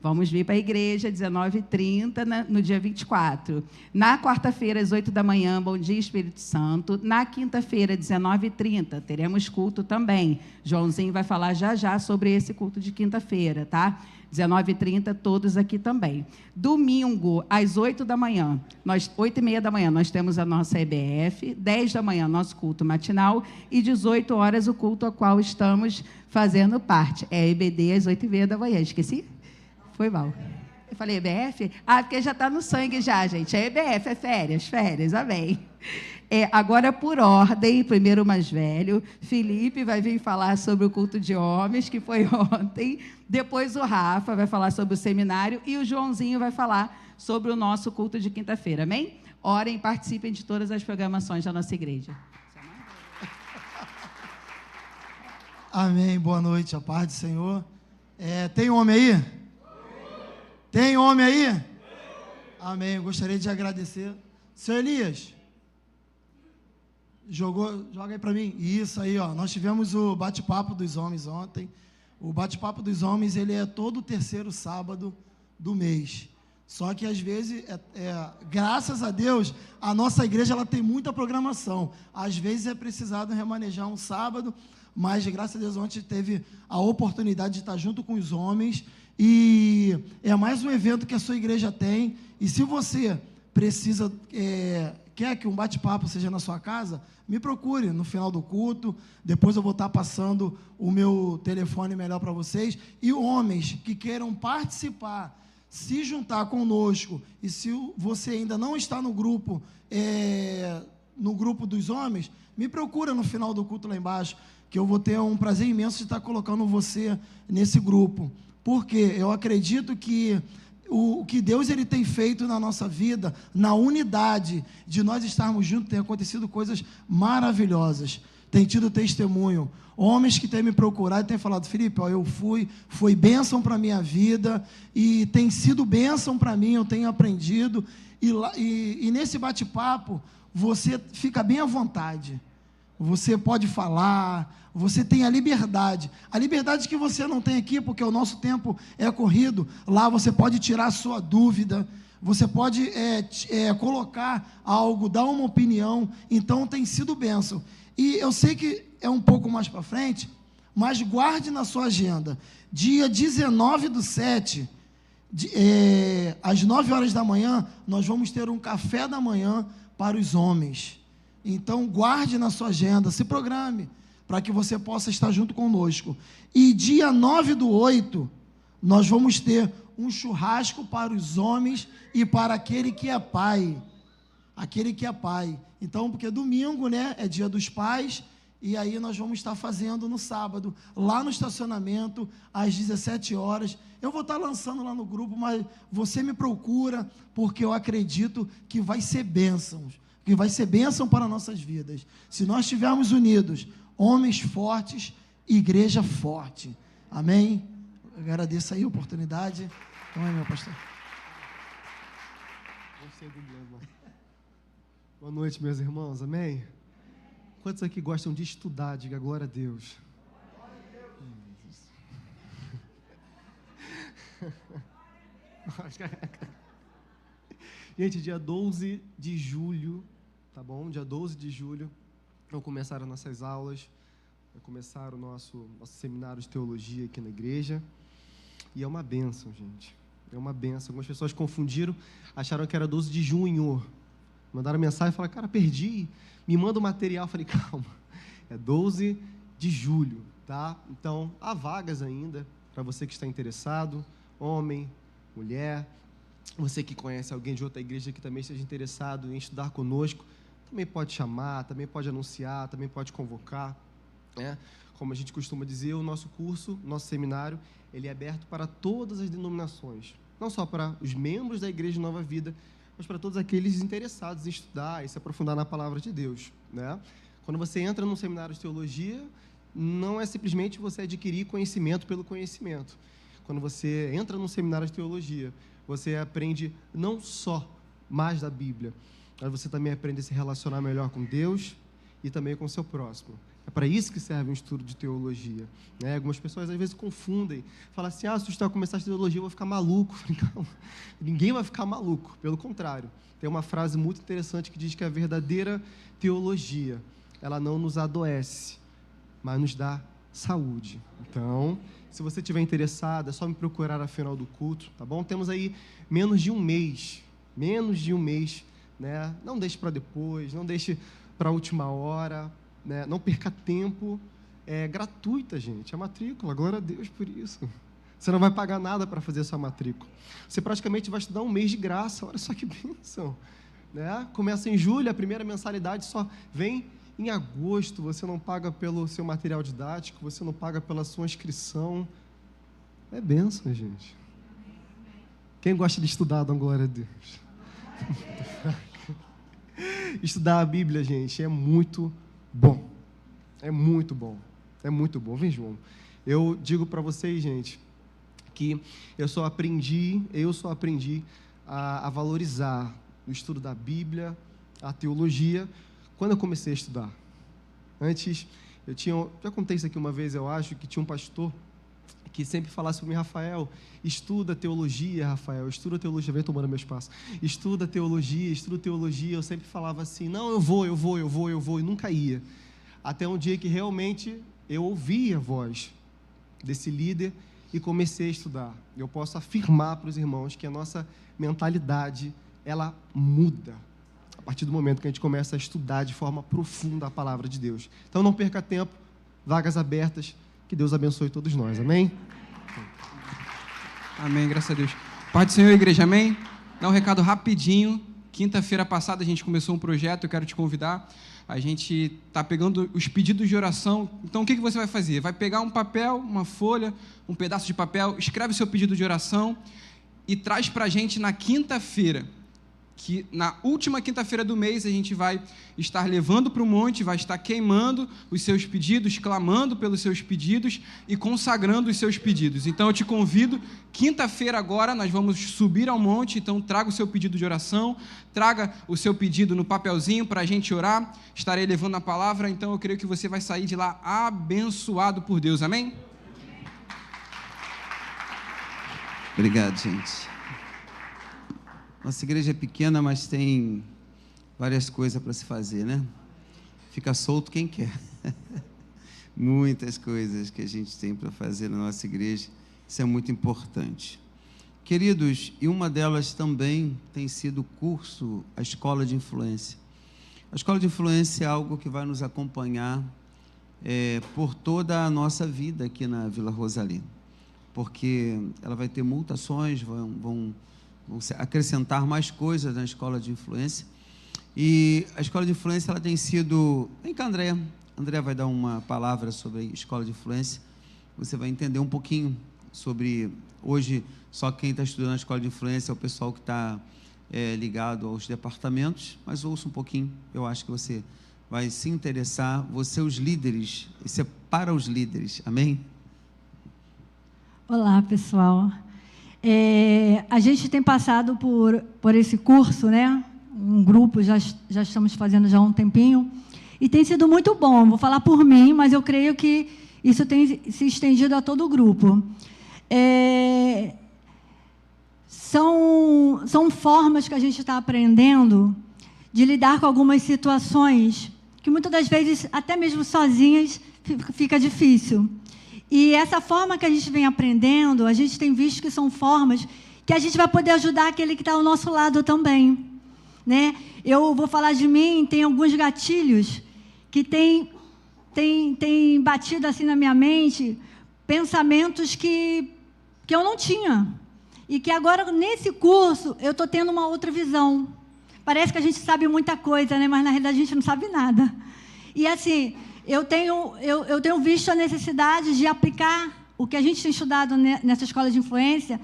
Vamos vir para a igreja, 19h30, no dia 24. Na quarta-feira, às 8 da manhã, Bom Dia Espírito Santo. Na quinta-feira, 19h30, teremos culto também. Joãozinho vai falar já sobre esse culto de quinta-feira, tá? 19h30, todos aqui também. Domingo, às 8 da manhã, 8h30 da manhã, nós temos a nossa EBF, 10 da manhã, nosso culto matinal, e 18 horas, o culto ao qual estamos fazendo parte. É EBD, às 8h30 da manhã, esqueci? Foi mal. Eu falei EBF? Porque já está no sangue já, gente. É EBF, é férias, amém. Agora, por ordem, primeiro o mais velho, Felipe vai vir falar sobre o culto de homens, que foi ontem. Depois o Rafa vai falar sobre o seminário e o Joãozinho vai falar sobre o nosso culto de quinta-feira, amém? Orem, participem de todas as programações da nossa igreja. Amém, boa noite, a paz do Senhor. Tem homem aí? Tem homem aí? Amém, eu gostaria de agradecer. Seu Elias, joga aí para mim. Isso aí, ó. Nós tivemos o bate-papo dos homens ontem. O bate-papo dos homens, ele é todo o terceiro sábado do mês. Só que, às vezes, graças a Deus, a nossa igreja ela tem muita programação. Às vezes é precisado remanejar um sábado, mas, graças a Deus, ontem teve a oportunidade de estar junto com os homens. E é mais um evento que a sua igreja tem. E se você precisa, quer que um bate-papo seja na sua casa, me procure no final do culto. Depois eu vou estar passando o meu telefone melhor para vocês. E homens que queiram participar, se juntar conosco, e se você ainda não está no grupo dos homens, me procura no final do culto lá embaixo, que eu vou ter um prazer imenso de estar colocando você nesse grupo. Porque eu acredito que o que Deus ele tem feito na nossa vida, na unidade de nós estarmos juntos, tem acontecido coisas maravilhosas. Tem tido testemunho. Homens que têm me procurado e têm falado, Felipe, ó, eu foi bênção para a minha vida, e tem sido bênção para mim, eu tenho aprendido. E nesse bate-papo, você fica bem à vontade. Você pode falar, você tem a liberdade que você não tem aqui, porque o nosso tempo é corrido. Lá você pode tirar a sua dúvida, você pode colocar algo, dar uma opinião. Então tem sido bênção. E eu sei que é um pouco mais para frente, mas guarde na sua agenda, dia 19/7, às 9 horas da manhã, nós vamos ter um café da manhã para os homens. Então, guarde na sua agenda, se programe, para que você possa estar junto conosco. E dia 9/8, nós vamos ter um churrasco para os homens e para aquele que é pai. Aquele que é pai. Então, porque domingo, né, é dia dos pais, e aí nós vamos estar fazendo no sábado, lá no estacionamento, às 17 horas. Eu vou estar lançando lá no grupo, mas você me procura, porque eu acredito que vai ser bênçãos. Que vai ser bênção para nossas vidas. Se nós estivermos unidos, homens fortes, igreja forte. Amém? Eu agradeço aí a oportunidade. Então, meu pastor. Boa noite, meus irmãos. Amém? Quantos aqui gostam de estudar? Diga glória a Deus. Gente, dia 12 de julho, tá bom? Dia 12 de julho, vão começar as nossas aulas, vai começar o nosso seminário de teologia aqui na igreja. E é uma bênção, gente. É uma bênção. Algumas pessoas confundiram, acharam que era 12 de junho. Mandaram mensagem e falaram, cara, perdi. Me manda o material. Eu falei, calma. É 12 de julho, tá? Então, há vagas ainda para você que está interessado, homem, mulher, você que conhece alguém de outra igreja que também esteja interessado em estudar conosco, também pode chamar, também pode anunciar, também pode convocar, né? Como a gente costuma dizer, o nosso curso, nosso seminário, ele é aberto para todas as denominações, não só para os membros da Igreja Nova Vida, mas para todos aqueles interessados em estudar e se aprofundar na palavra de Deus, né? Quando você entra num seminário de teologia, não é simplesmente você adquirir conhecimento pelo conhecimento. Quando você entra num seminário de teologia, você aprende não só mais da Bíblia, mas você também aprende a se relacionar melhor com Deus e também com o seu próximo. É para isso que serve um estudo de teologia, né? Algumas pessoas às vezes confundem, falam assim, se eu estudar, começar a estudar teologia, eu vou ficar maluco. Calma. Ninguém vai ficar maluco, pelo contrário. Tem uma frase muito interessante que diz que a verdadeira teologia, ela não nos adoece, mas nos dá saúde. Então, se você estiver interessado, é só me procurar ao final do culto, tá bom? Temos aí menos de um mês, né? Não deixe para depois, não deixe para a última hora, né? Não perca tempo, é gratuita, gente, a matrícula, glória a Deus por isso. Você não vai pagar nada para fazer a sua matrícula. Você praticamente vai estudar um mês de graça, olha só que bênção, né? Começa em julho, a primeira mensalidade só vem em agosto, você não paga pelo seu material didático, você não paga pela sua inscrição. É bênção, gente. Quem gosta de estudar, dá glória a Deus. Estudar a Bíblia, gente, é muito bom. É muito bom. É muito bom. Vem, João. Eu digo para vocês, gente, que eu só aprendi a valorizar o estudo da Bíblia, a teologia, quando eu comecei a estudar. Antes, já contei isso aqui uma vez, eu acho, que tinha um pastor que sempre falasse para mim, Rafael, estuda teologia, Rafael, estuda teologia, vem tomando meu espaço, estuda teologia, eu sempre falava assim, não, eu vou, e nunca ia. Até um dia que realmente eu ouvi a voz desse líder e comecei a estudar. Eu posso afirmar para os irmãos que a nossa mentalidade, ela muda a partir do momento que a gente começa a estudar de forma profunda a palavra de Deus. Então, não perca tempo, vagas abertas, que Deus abençoe todos nós, amém? Amém, graças a Deus. Pai do Senhor, igreja, amém? Dá um recado rapidinho. Quinta-feira passada a gente começou um projeto, eu quero te convidar. A gente está pegando os pedidos de oração. Então, o que você vai fazer? Vai pegar um papel, uma folha, um pedaço de papel, escreve o seu pedido de oração e traz para a gente na quinta-feira, que na última quinta-feira do mês a gente vai estar levando para o monte, vai estar queimando os seus pedidos, clamando pelos seus pedidos e consagrando os seus pedidos. Então eu te convido, quinta-feira agora nós vamos subir ao monte, então traga o seu pedido de oração, traga o seu pedido no papelzinho para a gente orar, estarei levando a palavra, então eu creio que você vai sair de lá abençoado por Deus, amém? Obrigado, gente. Nossa igreja é pequena, mas tem várias coisas para se fazer, né? Fica solto quem quer. Muitas coisas que a gente tem para fazer na nossa igreja, isso é muito importante. Queridos, e uma delas também tem sido o curso, a Escola de Influência. A Escola de Influência é algo que vai nos acompanhar por toda a nossa vida aqui na Vila Rosalina, porque ela vai ter multações, vão acrescentar mais coisas na Escola de Influência. E a Escola de Influência, ela tem sido... Vem cá, André. André vai dar uma palavra sobre a Escola de Influência. Você vai entender um pouquinho sobre... Hoje, só quem está estudando a Escola de Influência é o pessoal que está ligado aos departamentos, mas ouça um pouquinho. Eu acho que você vai se interessar. Você, os líderes, isso é para os líderes. Amém? Olá, pessoal. A gente tem passado por esse curso, né? Um grupo, já estamos fazendo já há um tempinho, e tem sido muito bom. Vou falar por mim, mas eu creio que isso tem se estendido a todo o grupo. são formas que a gente está aprendendo de lidar com algumas situações que muitas das vezes, até mesmo sozinhas, fica difícil. E essa forma que a gente vem aprendendo, a gente tem visto que são formas que a gente vai poder ajudar aquele que está ao nosso lado também, né? Eu vou falar de mim, tem alguns gatilhos que tem batido assim na minha mente, pensamentos que eu não tinha. E que agora, nesse curso, eu estou tendo uma outra visão. Parece que a gente sabe muita coisa, né? Mas, na realidade, a gente não sabe nada. E, assim, eu tenho visto a necessidade de aplicar o que a gente tem estudado nessa escola de influência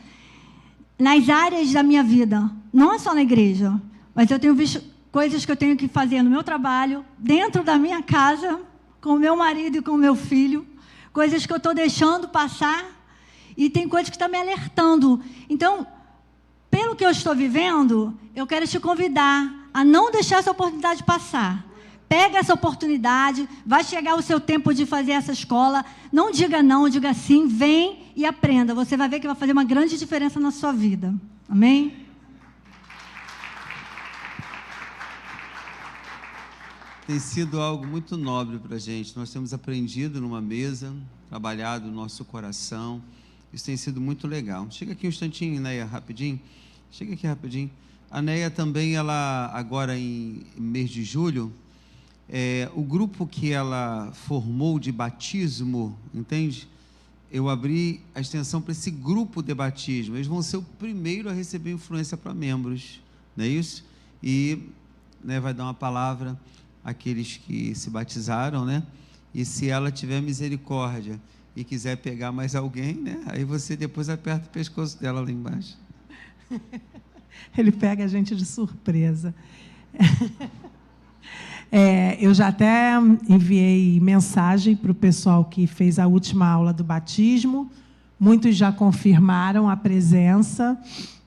nas áreas da minha vida. Não é só na igreja, mas eu tenho visto coisas que eu tenho que fazer no meu trabalho, dentro da minha casa, com o meu marido e com o meu filho, coisas que eu estou deixando passar, e tem coisas que estão me alertando. Então, pelo que eu estou vivendo, eu quero te convidar a não deixar essa oportunidade passar. Pega essa oportunidade, vai chegar o seu tempo de fazer essa escola. Não diga não, diga sim, vem e aprenda. Você vai ver que vai fazer uma grande diferença na sua vida. Amém? Tem sido algo muito nobre para a gente. Nós temos aprendido numa mesa, trabalhado no nosso coração. Isso tem sido muito legal. Chega aqui um instantinho, Neia, rapidinho. Chega aqui rapidinho. A Neia também, ela agora em mês de julho, o grupo que ela formou de batismo, entende? Eu abri a extensão para esse grupo de batismo. Eles vão ser o primeiro a receber influência para membros, não é isso? E, né, vai dar uma palavra àqueles que se batizaram, né? E se ela tiver misericórdia e quiser pegar mais alguém, né? Aí você depois aperta o pescoço dela lá embaixo. Ele pega a gente de surpresa. Eu já até enviei mensagem para o pessoal que fez a última aula do batismo. Muitos já confirmaram a presença.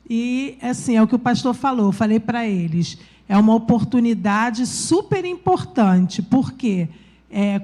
E, assim, é o que o pastor falou. Eu falei para eles, é uma oportunidade super importante, porque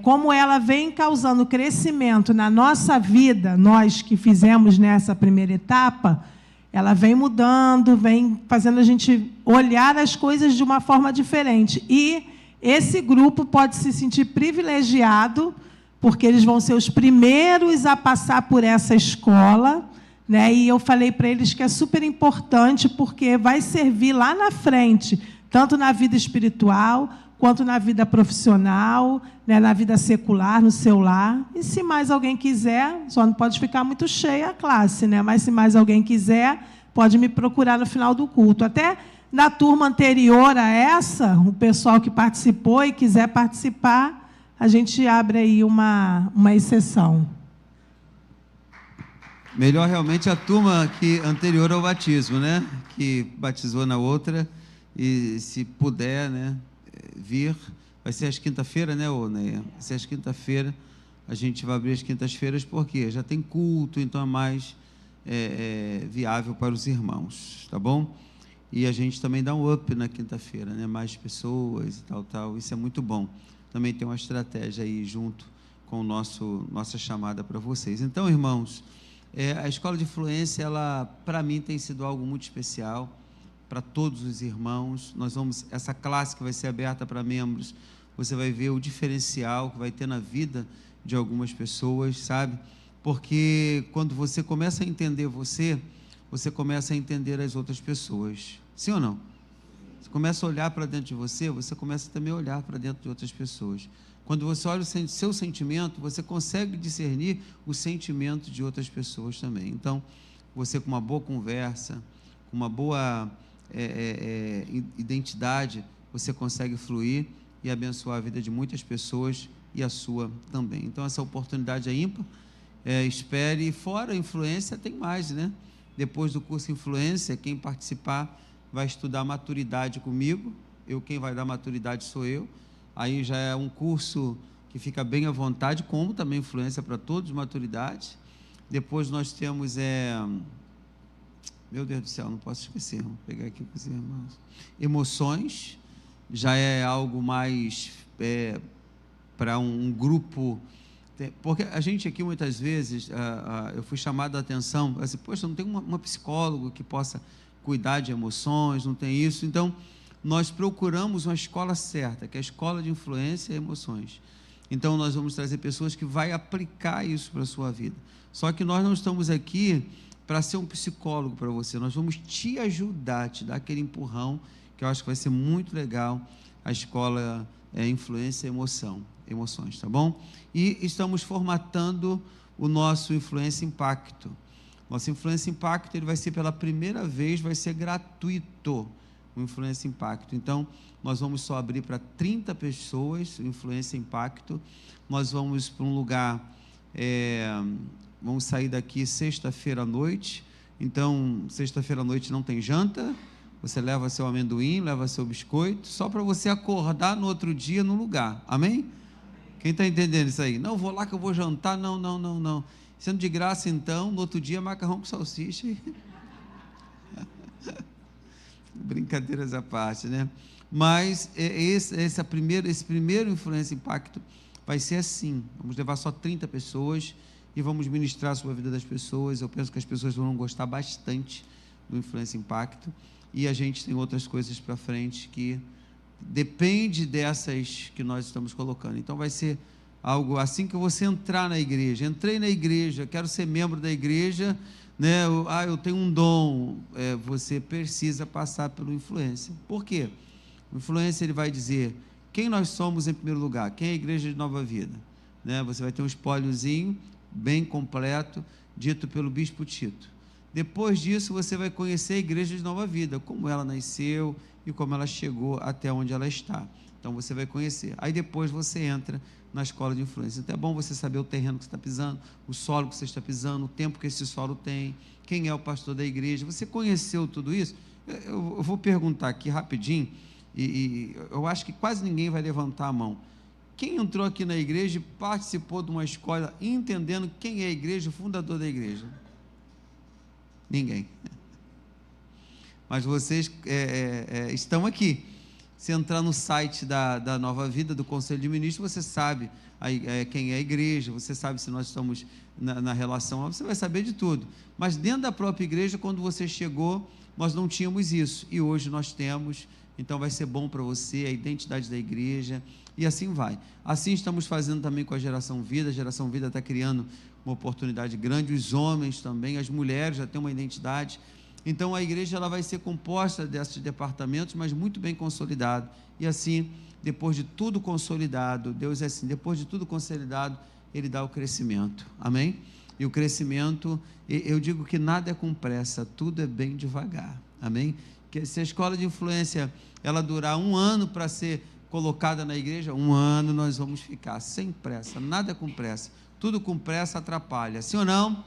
como ela vem causando crescimento na nossa vida, nós que fizemos nessa primeira etapa, ela vem mudando, vem fazendo a gente olhar as coisas de uma forma diferente. E esse grupo pode se sentir privilegiado, porque eles vão ser os primeiros a passar por essa escola, né? E eu falei para eles que é super importante, porque vai servir lá na frente, tanto na vida espiritual, quanto na vida profissional, né, na vida secular, no seu lar. E se mais alguém quiser, só não pode ficar muito cheia a classe, né? Mas se mais alguém quiser, pode me procurar no final do culto. Até na turma anterior a essa, o pessoal que participou e quiser participar, a gente abre aí uma exceção. Melhor realmente a turma que anterior ao batismo, né? Que batizou na outra, e se puder, né, vir, vai ser às quinta-feira, né, Neia? Vai ser às quinta-feira, a gente vai abrir as quintas-feiras, porque já tem culto, então é mais viável para os irmãos, tá bom? E a gente também dá um up na quinta-feira, né? Mais pessoas e tal, isso é muito bom. Também tem uma estratégia aí junto com nossa chamada para vocês. Então, irmãos, a escola de influência, ela, para mim, tem sido algo muito especial, para todos os irmãos. Essa classe que vai ser aberta para membros, você vai ver o diferencial que vai ter na vida de algumas pessoas, sabe? Porque quando você começa a entender você começa a entender as outras pessoas. Sim ou não? Você começa a olhar para dentro de você começa também a olhar para dentro de outras pessoas. Quando você olha o seu sentimento, você consegue discernir o sentimento de outras pessoas também. Então, você com uma boa conversa, com uma boa identidade, você consegue fluir e abençoar a vida de muitas pessoas e a sua também. Então, essa oportunidade é ímpar. Espere. Fora a influência, tem mais, né? Depois do curso Influência, quem participar vai estudar maturidade comigo. Quem vai dar maturidade sou eu. Aí já é um curso que fica bem à vontade, como também influência para todos, maturidade. Depois nós temos, meu Deus do céu, não posso esquecer, vou pegar aqui com os irmãos. Emoções, já é algo mais para um grupo, porque a gente aqui muitas vezes, eu fui chamado a atenção, assim, poxa, não tem uma psicóloga que possa cuidar de emoções, não tem isso. Então, nós procuramos uma escola certa, que é a escola de influência e emoções. Então, nós vamos trazer pessoas que vão aplicar isso para a sua vida. Só que nós não estamos aqui para ser um psicólogo para você, nós vamos te ajudar, te dar aquele empurrão, que eu acho que vai ser muito legal, a escola Influência e Emoções, tá bom? E estamos formatando o nosso Influência Impacto. Nosso Influência Impacto, ele vai ser pela primeira vez, vai ser gratuito, o Influência Impacto. Então, nós vamos só abrir para 30 pessoas, o Influência Impacto. Nós vamos para um lugar, vamos sair daqui sexta-feira à noite. Então, sexta-feira à noite não tem janta, você leva seu amendoim, leva seu biscoito, só para você acordar no outro dia no lugar, amém? Quem está entendendo isso aí? Não, vou lá que eu vou jantar, não. Sendo de graça, então, no outro dia, macarrão com salsicha. Brincadeiras à parte, né? Mas esse primeiro Influência Impacto vai ser assim, vamos levar só 30 pessoas e vamos ministrar sobre a vida das pessoas. Eu penso que as pessoas vão gostar bastante do Influência Impacto, e a gente tem outras coisas para frente que depende dessas que nós estamos colocando. Então vai ser algo assim que você entrar na igreja. Entrei na igreja, quero ser membro da igreja, né? Eu tenho um dom. Você precisa passar pelo Influência. Por quê? O Influência, ele vai dizer quem nós somos em primeiro lugar, quem é a igreja de Nova Vida, né? Você vai ter um espóliozinho bem completo, dito pelo Bispo Tito. Depois disso, você vai conhecer a igreja de Nova Vida, como ela nasceu e como ela chegou até onde ela está. Então, você vai conhecer. Aí, depois, você entra na escola de influência. Então, é bom você saber o terreno que você está pisando, o solo que você está pisando, o tempo que esse solo tem, quem é o pastor da igreja. Você conheceu tudo isso? Eu vou perguntar aqui rapidinho, e eu acho que quase ninguém vai levantar a mão. Quem entrou aqui na igreja e participou de uma escola entendendo quem é a igreja, o fundador da igreja? Ninguém. Mas vocês estão aqui. Se entrar no site da Nova Vida, do Conselho de Ministros, você sabe quem é a igreja, você sabe se nós estamos na relação, você vai saber de tudo. Mas dentro da própria igreja, quando você chegou, nós não tínhamos isso, e hoje nós temos. Então vai ser bom para você, a identidade da igreja, e assim vai. Assim estamos fazendo também com a Geração Vida. A Geração Vida está criando uma oportunidade grande, os homens também, as mulheres já têm uma identidade. Então a igreja ela vai ser composta desses departamentos, mas muito bem consolidado. E assim, depois de tudo consolidado, Deus é assim, depois de tudo consolidado, Ele dá o crescimento, amém? E o crescimento, eu digo que nada é com pressa, tudo é bem devagar, amém? Que se a escola de influência, ela durar 1 ano para ser colocada na igreja, 1 ano nós vamos ficar, sem pressa, nada com pressa, tudo com pressa atrapalha, sim ou não?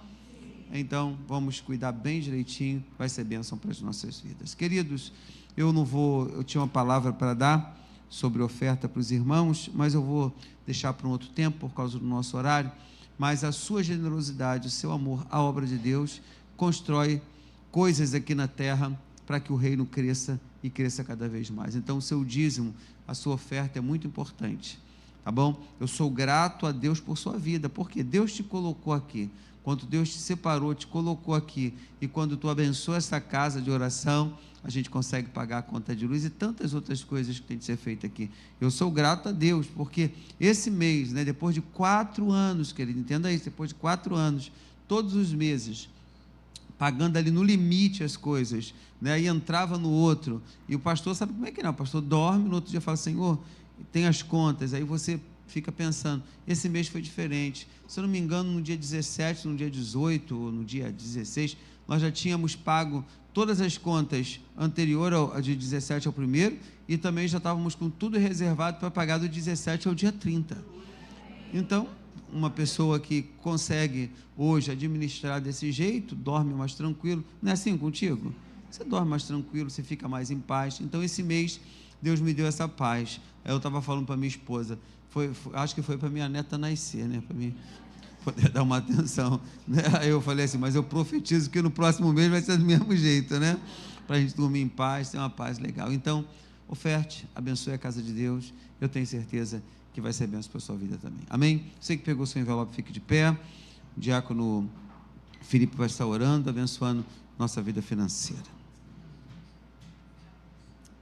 Então, vamos cuidar bem direitinho, vai ser bênção para as nossas vidas. Queridos, eu tinha uma palavra para dar sobre oferta para os irmãos, mas eu vou deixar para um outro tempo, por causa do nosso horário, mas a sua generosidade, o seu amor à obra de Deus, constrói coisas aqui na terra, para que o reino cresça e cresça cada vez mais. Então, o seu dízimo, a sua oferta é muito importante, tá bom? Eu sou grato a Deus por sua vida, porque Deus te colocou aqui. Quando Deus te separou, te colocou aqui, e quando tu abençoa essa casa de oração, a gente consegue pagar a conta de luz e tantas outras coisas que tem de ser feita aqui. Eu sou grato a Deus, porque esse mês, né, depois de 4 anos, querido, entenda isso, depois de 4 anos, todos os meses, pagando ali no limite as coisas, né, e entrava no outro, e o pastor, sabe como é que não? O pastor dorme, no outro dia fala, Senhor, tem as contas, aí você fica pensando, esse mês foi diferente, se eu não me engano, no dia 17, no dia 18, ou no dia 16, nós já tínhamos pago todas as contas anterior ao de 17 ao primeiro, e também já estávamos com tudo reservado para pagar do 17 ao dia 30. Então, uma pessoa que consegue hoje administrar desse jeito, dorme mais tranquilo, não é assim contigo? Você dorme mais tranquilo, você fica mais em paz. Então, esse mês, Deus me deu essa paz. Eu estava falando para minha esposa, acho que foi para minha neta nascer, né? Para mim poder dar uma atenção, né? Aí eu falei assim, mas eu profetizo que no próximo mês vai ser do mesmo jeito, né? Para a gente dormir em paz, ter uma paz legal. Então, oferte, abençoe a casa de Deus, eu tenho certeza que vai ser bênção para a sua vida também. Amém? Você que pegou seu envelope, fique de pé. O diácono Felipe vai estar orando, abençoando nossa vida financeira.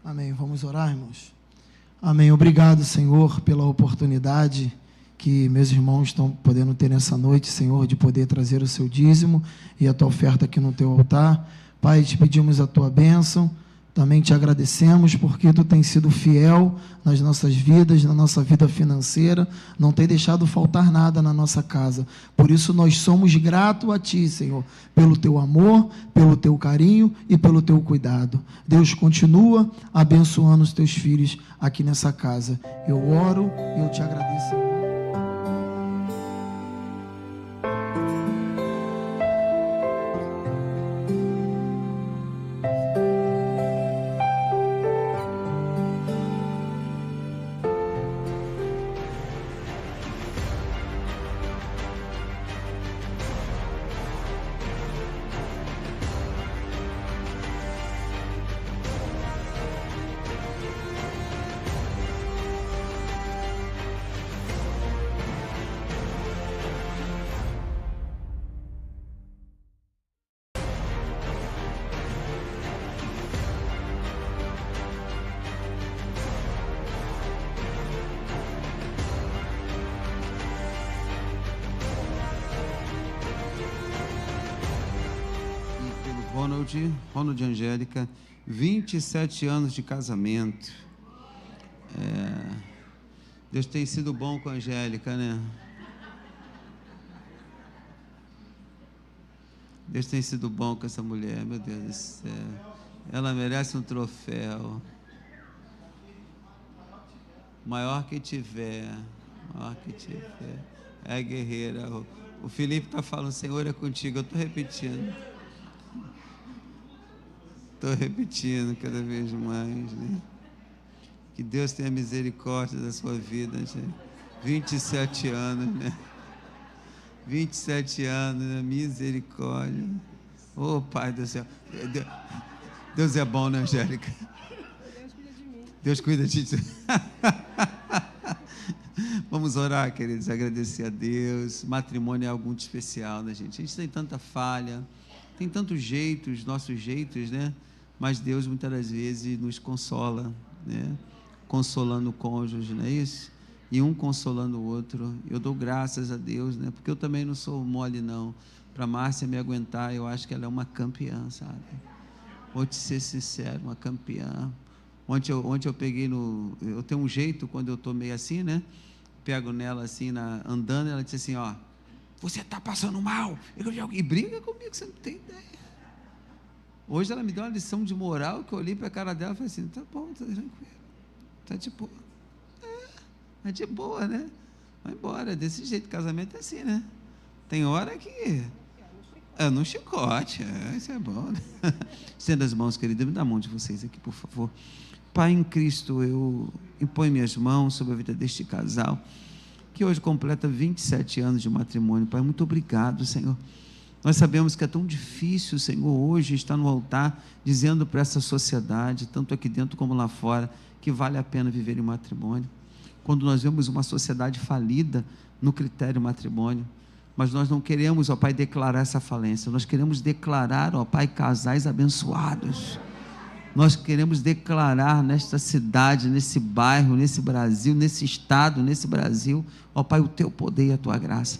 Amém. Vamos orar, irmãos? Amém. Obrigado, Senhor, pela oportunidade que meus irmãos estão podendo ter nessa noite, Senhor, de poder trazer o seu dízimo e a tua oferta aqui no teu altar. Pai, te pedimos a tua bênção. Também te agradecemos porque tu tens sido fiel nas nossas vidas, na nossa vida financeira, não tem deixado faltar nada na nossa casa. Por isso nós somos gratos a ti, Senhor, pelo teu amor, pelo teu carinho e pelo teu cuidado. Deus, continua abençoando os teus filhos aqui nessa casa. Eu oro e eu te agradeço. Ronald e Angélica, 27 anos de casamento. Deus tem sido bom com a Angélica, né? Deus tem sido bom com essa mulher, meu Deus do céu. Ela merece um troféu. Maior que tiver. É guerreira. O Felipe está falando, Senhor é contigo. Eu estou repetindo. Estou repetindo cada vez mais, né? Que Deus tenha misericórdia da sua vida, gente. 27 anos, né? 27 anos, né? Misericórdia. Oh, Pai do céu. Deus é bom, né, Angélica? Deus cuida de ti. Vamos orar, queridos, agradecer a Deus. Matrimônio é algo muito especial, né, gente? A gente tem tanta falha, tem tantos jeitos, nossos jeitos, né? Mas Deus muitas das vezes nos consola, né? Consolando o cônjuge, não é isso? E um consolando o outro. Eu dou graças a Deus, né? Porque eu também não sou mole, não. Para a Márcia me aguentar, eu acho que ela é uma campeã, sabe? Vou te ser sincero, uma campeã. Ontem eu peguei no... Eu tenho um jeito, quando eu estou meio assim, né? Pego nela assim, andando, ela disse assim, ó, você está passando mal. E briga comigo, você não tem ideia. Hoje ela me deu uma lição de moral, que eu olhei para a cara dela e falei assim, tá bom, tá tranquilo, tá de boa. É de boa, né? Vai embora, desse jeito, casamento é assim, né? Tem hora que... no chicote, isso é bom, né? Estenda as mãos, querida, me dá a mão de vocês aqui, por favor. Pai, em Cristo, eu imponho minhas mãos sobre a vida deste casal, que hoje completa 27 anos de matrimônio. Pai, muito obrigado, Senhor. Nós sabemos que é tão difícil, Senhor, hoje estar no altar dizendo para essa sociedade, tanto aqui dentro como lá fora, que vale a pena viver em matrimônio. Quando nós vemos uma sociedade falida no critério matrimônio, mas nós não queremos, ó Pai, declarar essa falência, nós queremos declarar, ó Pai, casais abençoados. Nós queremos declarar nesta cidade, nesse bairro, nesse Brasil, nesse estado, nesse Brasil, ó Pai, o Teu poder e a Tua graça.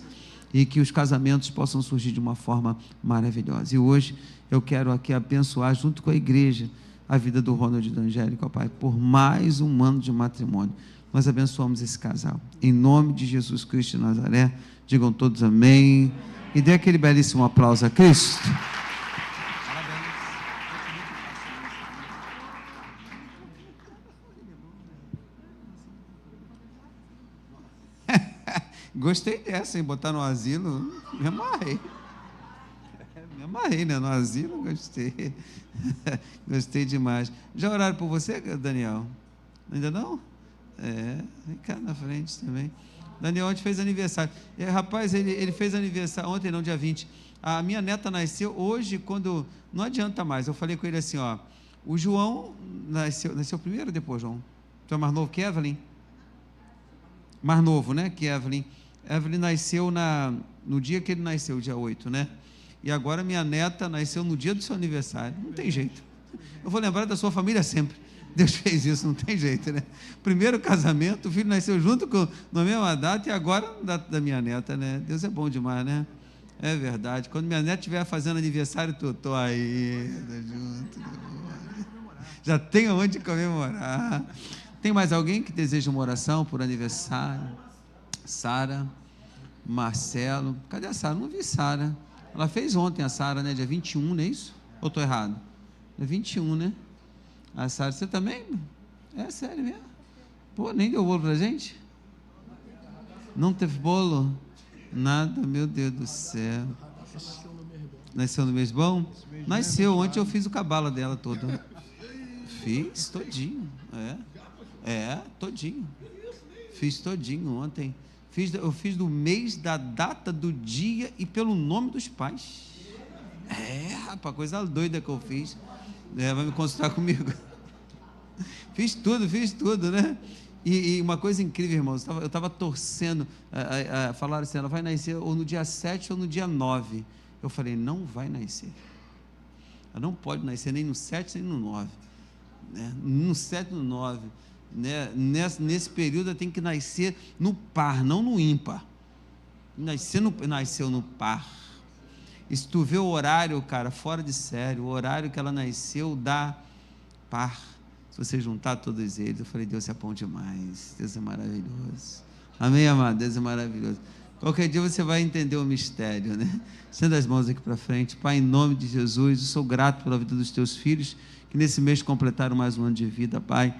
E que os casamentos possam surgir de uma forma maravilhosa. E hoje eu quero aqui abençoar, junto com a igreja, a vida do Ronald e da Angélica, ó Pai, por mais um ano de matrimônio. Nós abençoamos esse casal. Em nome de Jesus Cristo de Nazaré, digam todos amém. E dê aquele belíssimo aplauso a Cristo. Gostei dessa, hein? Botar no asilo, me amarrei. Me amarrei, né? No asilo, gostei. Gostei demais. Já oraram por você, Daniel? Ainda não? Vem cá na frente também. Daniel ontem fez aniversário. Rapaz, ele fez aniversário, ontem não, dia 20. A minha neta nasceu hoje, quando... Não adianta mais, eu falei com ele assim, ó, o João nasceu primeiro ou depois, João? Tu é mais novo que Evelyn? Mais novo, né, que Evelyn. Evelyn nasceu no dia que ele nasceu, dia 8, né? E agora minha neta nasceu no dia do seu aniversário. Não tem jeito. Eu vou lembrar da sua família sempre. Deus fez isso, não tem jeito, né? Primeiro casamento, o filho nasceu junto na mesma data e agora na data da minha neta, né? Deus é bom demais, né? É verdade. Quando minha neta estiver fazendo aniversário, tô aí, junto. Já tenho onde comemorar. Tem mais alguém que deseja uma oração por aniversário? Sara, Marcelo. Cadê a Sara? Não vi Sara. Ela fez ontem a Sara, né? Dia 21, não é isso? Ou estou errado? Dia 21, né? A Sara, você também? É sério mesmo? Pô, nem deu bolo pra gente? Não teve bolo? Nada, meu Deus do céu. Nasceu no mês bom? Nasceu, ontem eu fiz o cabala dela todo. Fiz todinho, todinho. Fiz todinho ontem. Eu fiz do mês, da data, do dia e pelo nome dos pais. Rapaz, coisa doida que eu fiz. Vai me consultar comigo. Fiz tudo, né? E uma coisa incrível, irmãos, eu estava torcendo, falaram assim, ela vai nascer ou no dia 7 ou no dia 9. Eu falei, não vai nascer. Ela não pode nascer nem no 7 nem no 9. Né? No 7 no 9. Né? Nesse período ela tem que nascer no par, não no ímpar. Nasceu no par. E se tu vê o horário, cara, fora de sério, o horário que ela nasceu dá par. Se você juntar todos eles, eu falei, Deus é bom demais, Deus é maravilhoso. Amém, amado? Deus é maravilhoso. Qualquer dia você vai entender o mistério, né? Estenda as mãos aqui para frente. Pai, em nome de Jesus, eu sou grato pela vida dos teus filhos, que nesse mês completaram mais um ano de vida, Pai.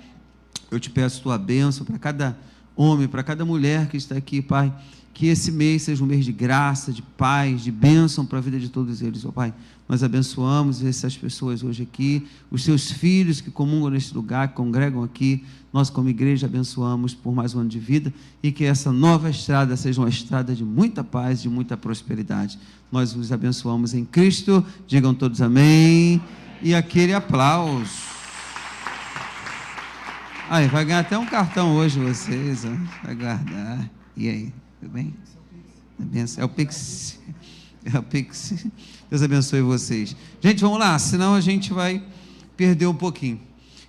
Eu te peço tua bênção para cada homem, para cada mulher que está aqui, Pai. Que esse mês seja um mês de graça, de paz, de bênção para a vida de todos eles, ó Pai. Nós abençoamos essas pessoas hoje aqui, os seus filhos que comungam neste lugar, que congregam aqui. Nós, como igreja, abençoamos por mais um ano de vida e que essa nova estrada seja uma estrada de muita paz, de muita prosperidade. Nós os abençoamos em Cristo. Digam todos amém. E aquele aplauso. Aí, vai ganhar até um cartão hoje vocês, ó, vai guardar. E aí, tudo bem? É o Pix. É o Pix. Deus abençoe vocês. Gente, vamos lá, senão a gente vai perder um pouquinho.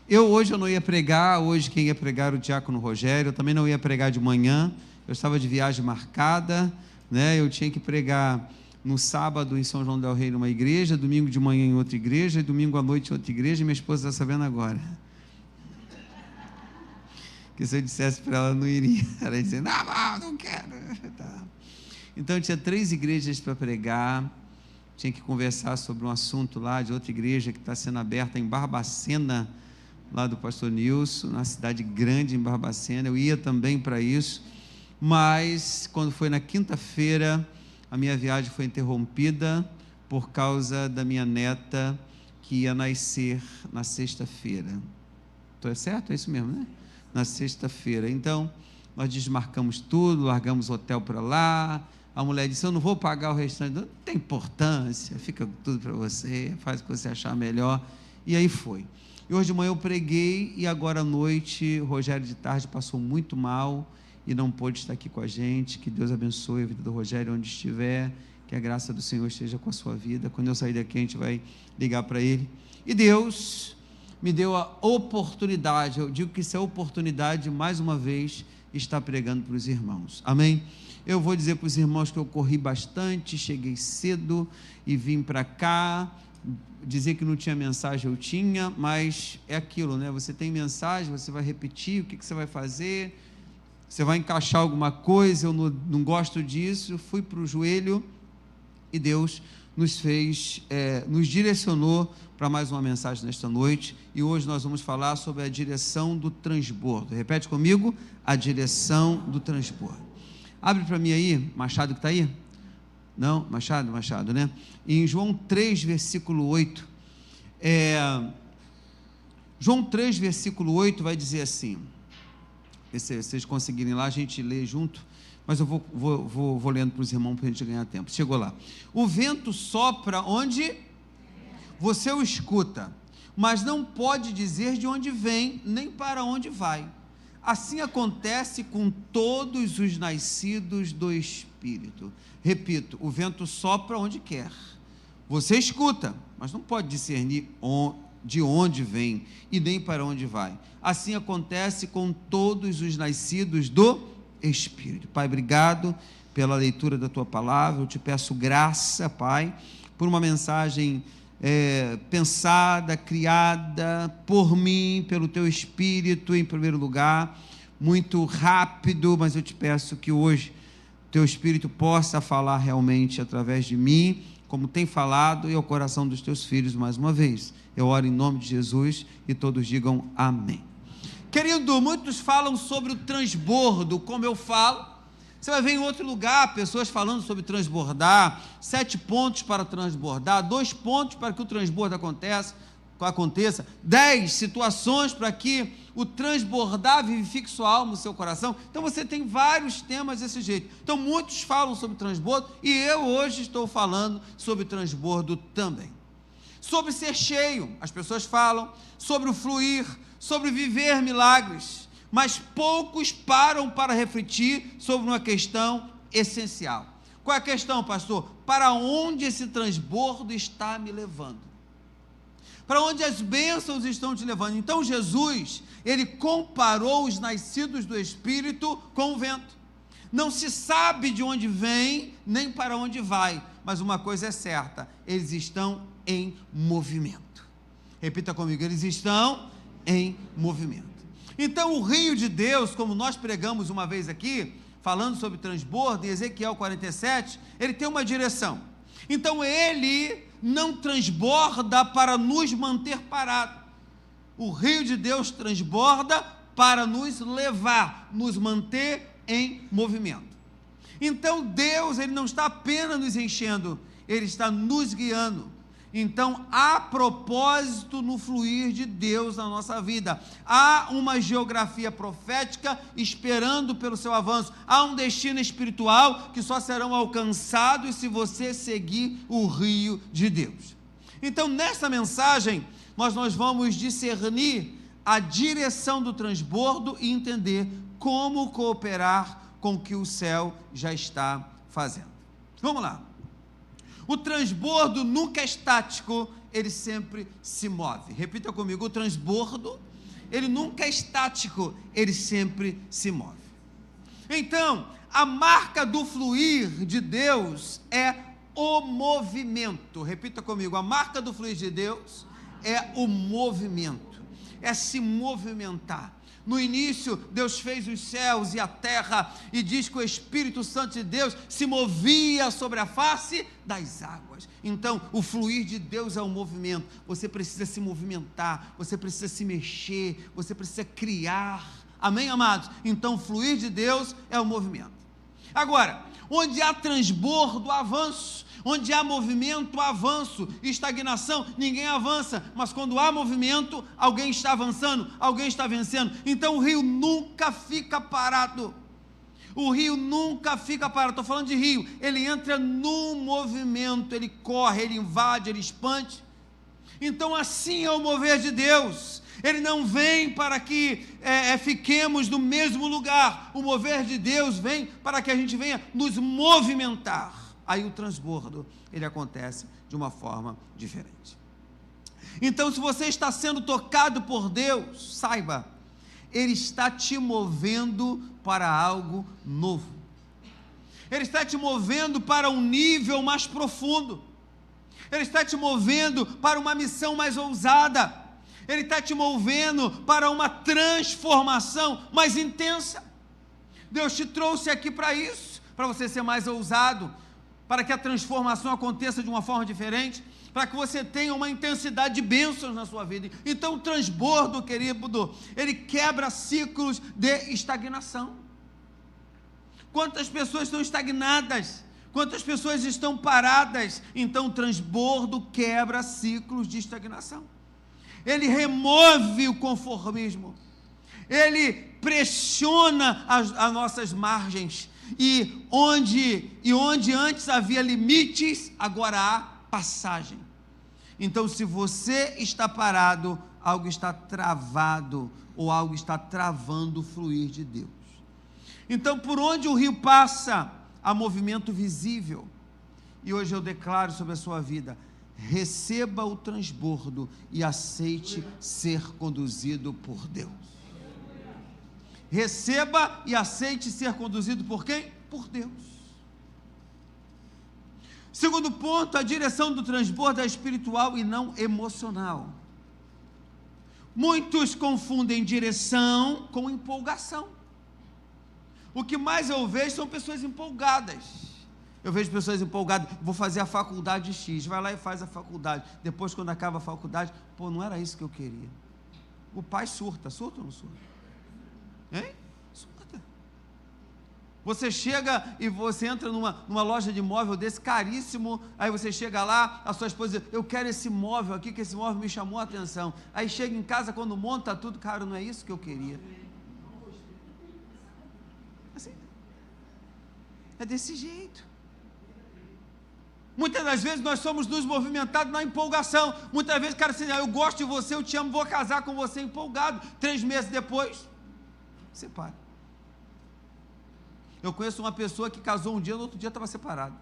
Hoje eu não ia pregar, hoje quem ia pregar era o diácono Rogério, eu também não ia pregar de manhã, eu estava de viagem marcada, né? Eu tinha que pregar no sábado em São João del Rei numa igreja, domingo de manhã em outra igreja, e domingo à noite em outra igreja, e minha esposa está sabendo agora. Que se eu dissesse para ela, não iria. Ela ia dizer, não quero. Tá. Então eu tinha 3 igrejas para pregar, tinha que conversar sobre um assunto lá de outra igreja que está sendo aberta em Barbacena, lá do pastor Nilson, na cidade grande em Barbacena. Eu ia também para isso, mas quando foi na quinta-feira, a minha viagem foi interrompida por causa da minha neta que ia nascer na sexta-feira. Estou certo? É isso mesmo, né? Na sexta-feira. Então, nós desmarcamos tudo, largamos o hotel para lá. A mulher disse, eu não vou pagar o restante. Não tem importância, fica tudo para você, faz o que você achar melhor. E aí foi. E hoje de manhã eu preguei e agora à noite, o Rogério de tarde passou muito mal e não pôde estar aqui com a gente. Que Deus abençoe a vida do Rogério onde estiver, que a graça do Senhor esteja com a sua vida. Quando eu sair daqui, a gente vai ligar para ele. E Deus me deu a oportunidade, eu digo que isso é a oportunidade, mais uma vez, estar pregando para os irmãos. Amém? Eu vou dizer para os irmãos que eu corri bastante, cheguei cedo e vim para cá. Dizer que não tinha mensagem, eu tinha, mas é aquilo, né? Você tem mensagem, você vai repetir, o que você vai fazer? Você vai encaixar alguma coisa? Eu não gosto disso. Eu fui para o joelho e Deus nos fez, nos direcionou para mais uma mensagem nesta noite, e hoje nós vamos falar sobre a direção do transbordo. Repete comigo, a direção do transbordo. Abre para mim aí, Machado que está aí? Não? Machado, né? Em João 3, versículo 8, João 3, versículo 8 vai dizer assim, se vocês conseguirem lá, a gente lê junto, mas eu vou lendo para os irmãos para a gente ganhar tempo. Chegou lá. O vento sopra onde você o escuta, mas não pode dizer de onde vem, nem para onde vai. Assim acontece com todos os nascidos do Espírito. Repito, o vento sopra onde quer. Você escuta, mas não pode discernir de onde vem e nem para onde vai. Assim acontece com todos os nascidos do Espírito. Pai, obrigado pela leitura da Tua palavra. Eu te peço graça, Pai, por uma mensagem pensada, criada por mim, pelo Teu Espírito, em primeiro lugar, muito rápido, mas eu te peço que hoje Teu Espírito possa falar realmente através de mim, como tem falado, e ao coração dos Teus filhos mais uma vez. Eu oro em nome de Jesus e todos digam amém. Querido, muitos falam sobre o transbordo, como eu falo. Você vai ver em outro lugar pessoas falando sobre transbordar, 7 pontos para transbordar, 2 pontos para que o transbordo aconteça, 10 situações para que o transbordar vivifique sua alma, o seu coração. Então você tem vários temas desse jeito. Então muitos falam sobre transbordo e eu hoje estou falando sobre transbordo também. Sobre ser cheio, as pessoas falam, sobre o fluir, sobre viver milagres, mas poucos param para refletir sobre uma questão essencial. Qual é a questão, pastor? Para onde esse transbordo está me levando? Para onde as bênçãos estão te levando? Então Jesus, ele comparou os nascidos do Espírito com o vento. Não se sabe de onde vem, nem para onde vai, mas uma coisa é certa, eles estão em movimento. Repita comigo, eles estão em movimento. Então o rio de Deus, como nós pregamos uma vez aqui, falando sobre transbordo, em Ezequiel 47, ele tem uma direção. Então ele não transborda para nos manter parados. O rio de Deus transborda para nos levar, nos manter em movimento. Então Deus, ele não está apenas nos enchendo, ele está nos guiando. Então há propósito no fluir de Deus na nossa vida, há uma geografia profética esperando pelo seu avanço, há um destino espiritual que só serão alcançados se você seguir o rio de Deus. Então nessa mensagem nós vamos discernir a direção do transbordo e entender como cooperar com o que o céu já está fazendo. Vamos lá. O transbordo nunca é estático, ele sempre se move. Repita comigo, o transbordo, ele nunca é estático, ele sempre se move. Então, a marca do fluir de Deus é o movimento. Repita comigo, a marca do fluir de Deus é o movimento, é se movimentar. No início, Deus fez os céus e a terra, e diz que o Espírito Santo de Deus se movia sobre a face das águas. Então, o fluir de Deus é um movimento. Você precisa se movimentar, você precisa se mexer, você precisa criar. Amém, amados? Então, o fluir de Deus é o movimento. Agora, onde há transbordo, avanço. Onde há movimento, avanço. Estagnação, ninguém avança, mas quando há movimento, alguém está avançando, alguém está vencendo. Então o rio nunca fica parado. O rio nunca fica parado. Estou falando de rio, ele entra no movimento, ele corre, ele invade, ele expande. Então assim é o mover de Deus. Ele não vem para que fiquemos no mesmo lugar. O mover de Deus vem para que a gente venha nos movimentar. Aí o transbordo, ele acontece de uma forma diferente. Então, se você está sendo tocado por Deus, saiba, ele está te movendo para algo novo. Ele está te movendo para um nível mais profundo. Ele está te movendo para uma missão mais ousada. Ele está te movendo para uma transformação mais intensa. Deus te trouxe aqui para isso, para você ser mais ousado, para que a transformação aconteça de uma forma diferente, para que você tenha uma intensidade de bênçãos na sua vida. Então o transbordo, querido, ele quebra ciclos de estagnação. Quantas pessoas estão estagnadas? Quantas pessoas estão paradas? Então o transbordo quebra ciclos de estagnação. Ele remove o conformismo. Ele pressiona as nossas margens. E onde antes havia limites, agora há passagem. Então, se você está parado, algo está travado, ou algo está travando o fluir de Deus. Então, por onde o rio passa, há movimento visível. E hoje eu declaro sobre a sua vida: receba o transbordo e aceite ser conduzido por Deus. Receba e aceite ser conduzido por quem? Por Deus. Segundo ponto, a direção do transbordo é espiritual e não emocional. Muitos confundem direção com empolgação. O que mais eu vejo são pessoas empolgadas. Eu vejo pessoas empolgadas, vou fazer a faculdade X, vai lá e faz a faculdade. Depois, quando acaba a faculdade, pô, não era isso que eu queria. O pai surta ou não surta? Hein? Surta. Você chega e você entra numa loja de imóvel desse caríssimo, aí você chega lá, a sua esposa diz, eu quero esse móvel aqui, que esse móvel me chamou a atenção. Aí chega em casa, quando monta tudo, cara, não é isso que eu queria. Assim, é desse jeito. Muitas das vezes nós somos nos movimentados na empolgação. Muitas vezes, cara, assim, eu gosto de você, eu te amo, vou casar com você empolgado. 3 meses depois, separa. Eu conheço uma pessoa que casou um dia, no outro dia estava separado.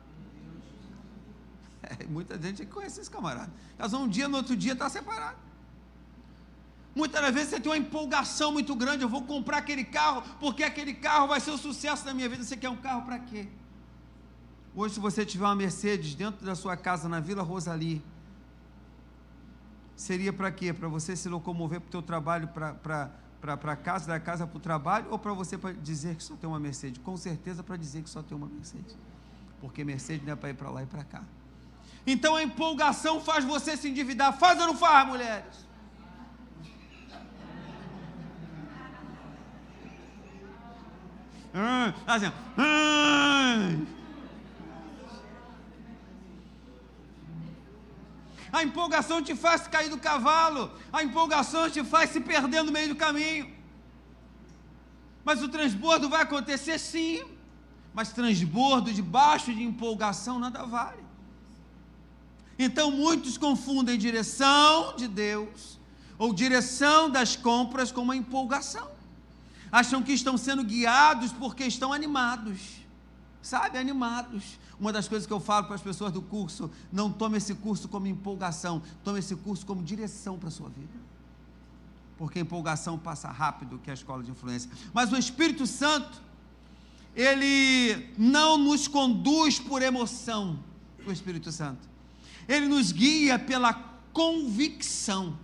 Muita gente conhece esse camarada. Casou um dia, no outro dia está separado. Muitas das vezes você tem uma empolgação muito grande, eu vou comprar aquele carro, porque aquele carro vai ser o sucesso da minha vida. Você quer um carro para quê? Hoje, se você tiver uma Mercedes dentro da sua casa, na Vila Rosali, seria para quê? Para você se locomover para o teu trabalho, para casa, da casa para o trabalho, ou para você para dizer que só tem uma Mercedes? Com certeza para dizer que só tem uma Mercedes, porque Mercedes não é para ir para lá e para cá. Então a empolgação faz você se endividar. Faz ou não faz, mulheres? Assim, a empolgação te faz cair do cavalo, a empolgação te faz se perder no meio do caminho. Mas o transbordo vai acontecer sim, mas transbordo debaixo de empolgação nada vale. Então muitos confundem direção de Deus ou direção das compras com uma empolgação. Acham que estão sendo guiados porque estão animados, sabe, animados. Uma das coisas que eu falo para as pessoas do curso, não tome esse curso como empolgação, tome esse curso como direção para a sua vida, porque a empolgação passa rápido, que é a escola de influência. Mas o Espírito Santo, ele não nos conduz por emoção. O Espírito Santo, ele nos guia pela convicção.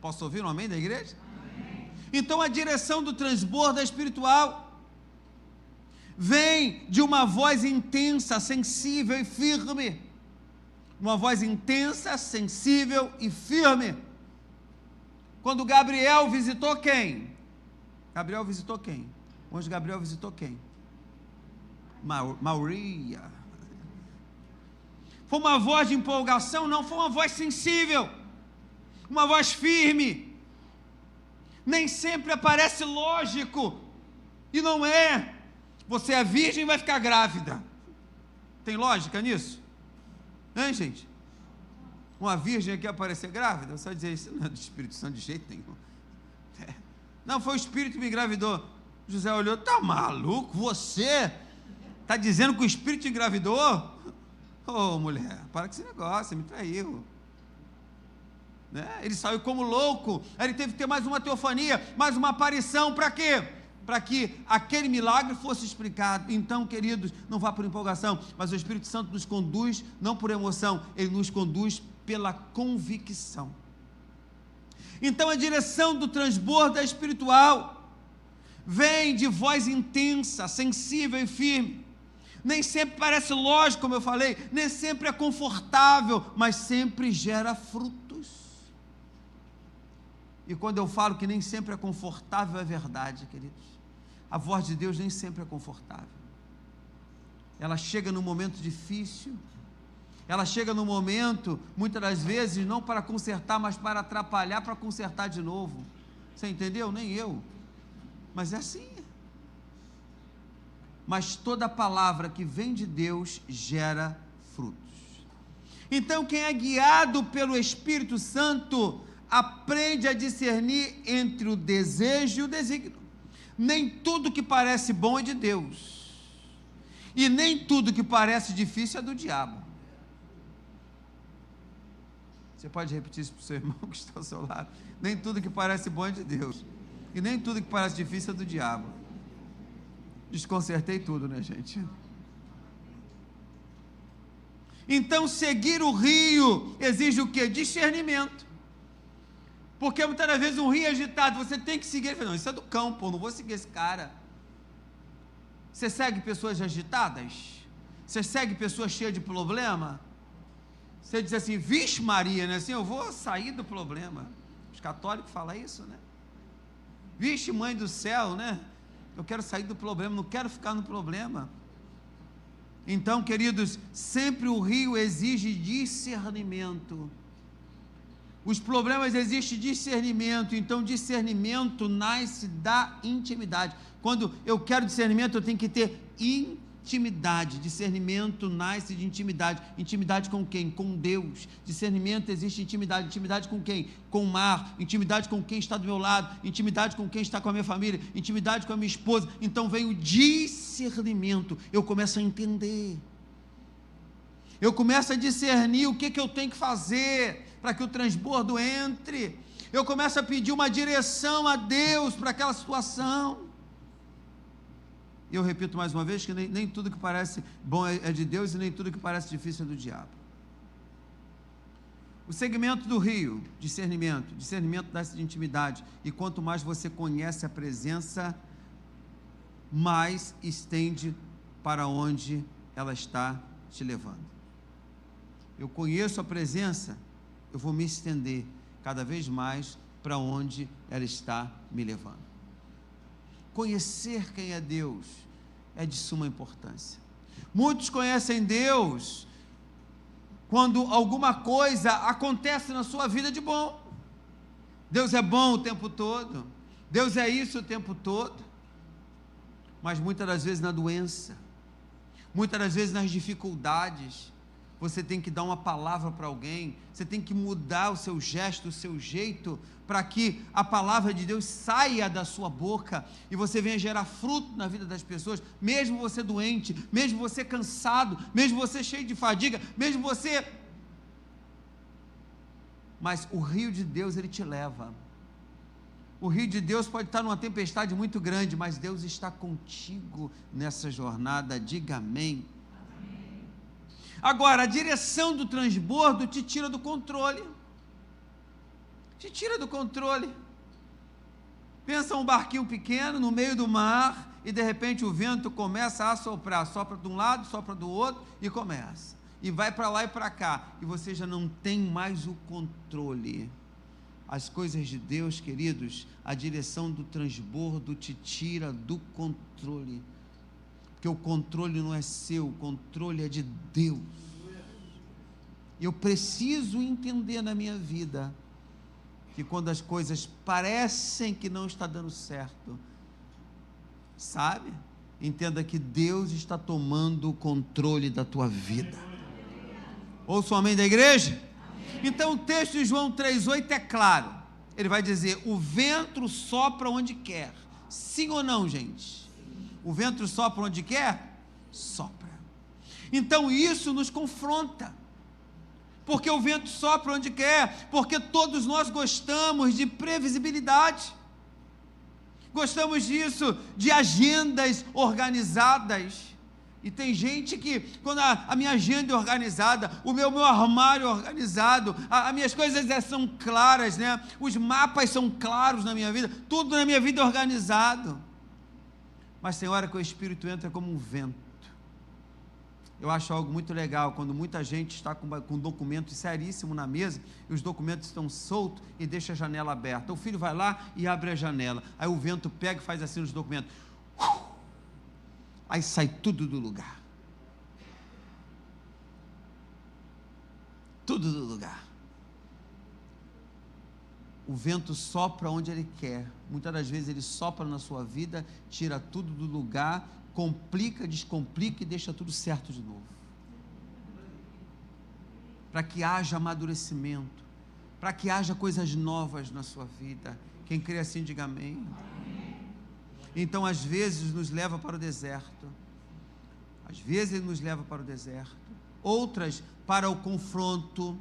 Posso ouvir um amém da igreja? Amém. Então a direção do transbordo é espiritual, vem de uma voz intensa, sensível e firme. Uma voz intensa, sensível e firme. Quando Gabriel visitou quem? Gabriel visitou quem? O anjo Gabriel visitou quem? Maria. Foi uma voz de empolgação? Não, foi uma voz sensível, uma voz firme. Nem sempre aparece lógico, e não é. Você é virgem e vai ficar grávida. Tem lógica nisso? Hein, gente? Uma virgem aqui aparecer grávida? Você vai dizer, isso não é do Espírito Santo de jeito nenhum. Não, foi o Espírito que me engravidou. José olhou, tá maluco? Você está dizendo que o Espírito te engravidou? Ô, mulher, para com esse negócio, você me traiu. Né? Ele saiu como louco, aí ele teve que ter mais uma teofania, mais uma aparição, para quê? Para que aquele milagre fosse explicado. Então, queridos, não vá por empolgação, mas o Espírito Santo nos conduz, não por emoção, ele nos conduz pela convicção. Então, a direção do transbordo é espiritual, vem de voz intensa, sensível e firme. Nem sempre parece lógico, como eu falei, nem sempre é confortável, mas sempre gera frutos. E quando eu falo que nem sempre é confortável, é verdade, queridos. A voz de Deus nem sempre é confortável. Ela chega num momento difícil, ela chega num momento, muitas das vezes, não para consertar, mas para atrapalhar, para consertar de novo. Você entendeu? Nem eu. Mas é assim. Mas toda palavra que vem de Deus gera frutos. Então, quem é guiado pelo Espírito Santo aprende a discernir entre o desejo e o desígnio. Nem tudo que parece bom é de Deus, e nem tudo que parece difícil é do diabo. Você pode repetir isso para o seu irmão que está ao seu lado. Nem tudo que parece bom é de Deus. E nem tudo que parece difícil é do diabo. Desconcertei tudo, né, gente? Então, seguir o rio exige o quê? Discernimento. Porque muitas das vezes um rio agitado, você tem que seguir. Não, isso é do cão, pô, não vou seguir esse cara. Você segue pessoas agitadas? Você segue pessoas cheias de problema? Você diz assim, vixe Maria, né? Assim, eu vou sair do problema. Os católicos falam isso, né? Vixe mãe do céu, né? Eu quero sair do problema, não quero ficar no problema. Então, queridos, sempre o rio exige discernimento. Os problemas exigem discernimento, então discernimento nasce da intimidade. Quando eu quero discernimento, eu tenho que ter intimidade. Discernimento nasce de intimidade. Intimidade com quem? Com Deus. Discernimento existe intimidade. Intimidade com quem? Com o mar. Intimidade com quem está do meu lado. Intimidade com quem está com a minha família. Intimidade com a minha esposa. Então vem o discernimento. Eu começo a entender. Eu começo a discernir o que eu tenho que fazer para que o transbordo entre. Eu começo a pedir uma direção a Deus para aquela situação. E eu repito mais uma vez que nem tudo que parece bom é de Deus e nem tudo que parece difícil é do diabo. O segmento do rio, discernimento. Discernimento nasce de intimidade. E quanto mais você conhece a presença, mais estende para onde ela está te levando. Eu conheço a presença, eu vou me estender cada vez mais para onde ela está me levando. Conhecer quem é Deus é de suma importância. Muitos conhecem Deus quando alguma coisa acontece na sua vida de bom. Deus é bom o tempo todo, Deus é isso o tempo todo, mas muitas das vezes na doença, muitas das vezes nas dificuldades, você tem que dar uma palavra para alguém, você tem que mudar o seu gesto, o seu jeito, para que a palavra de Deus saia da sua boca e você venha gerar fruto na vida das pessoas, mesmo você doente, mesmo você cansado, mesmo você cheio de fadiga, mesmo você... Mas o rio de Deus, ele te leva. O rio de Deus pode estar numa tempestade muito grande, mas Deus está contigo nessa jornada, diga amém. Agora, a direção do transbordo te tira do controle. Te tira do controle. Pensa um barquinho pequeno no meio do mar e de repente o vento começa a soprar. Sopra de um lado, sopra do outro e começa. E vai para lá e para cá. E você já não tem mais o controle. As coisas de Deus, queridos, a direção do transbordo te tira do controle. Porque o controle não é seu, o controle é de Deus. Eu preciso entender na minha vida que quando as coisas parecem que não está dando certo, sabe? Entenda que Deus está tomando o controle da tua vida. Ouça o amém da igreja? Então o texto de João 3,8 é claro. Ele vai dizer, o vento sopra onde quer. Sim ou não, gente? O vento sopra onde quer? Sopra. Então isso nos confronta. Porque o vento sopra onde quer, porque todos nós gostamos de previsibilidade. Gostamos disso, de agendas organizadas. E tem gente que, quando a minha agenda é organizada, o meu armário é organizado, as minhas coisas são claras, né? Os mapas são claros na minha vida, tudo na minha vida é organizado. Mas tem hora que o Espírito entra como um vento. Eu acho algo muito legal, quando muita gente está com um documento seríssimo na mesa, e os documentos estão soltos, e deixa a janela aberta. O filho vai lá e abre a janela, aí o vento pega e faz assim nos documentos. Aí sai tudo do lugar. Tudo do lugar. O vento sopra onde ele quer. Muitas das vezes ele sopra na sua vida, tira tudo do lugar, complica, descomplica e deixa tudo certo de novo. Para que haja amadurecimento, para que haja coisas novas na sua vida. Quem crê assim, diga amém. Então, às vezes, nos leva para o deserto. Às vezes, ele nos leva para o deserto. Outras, para o confronto.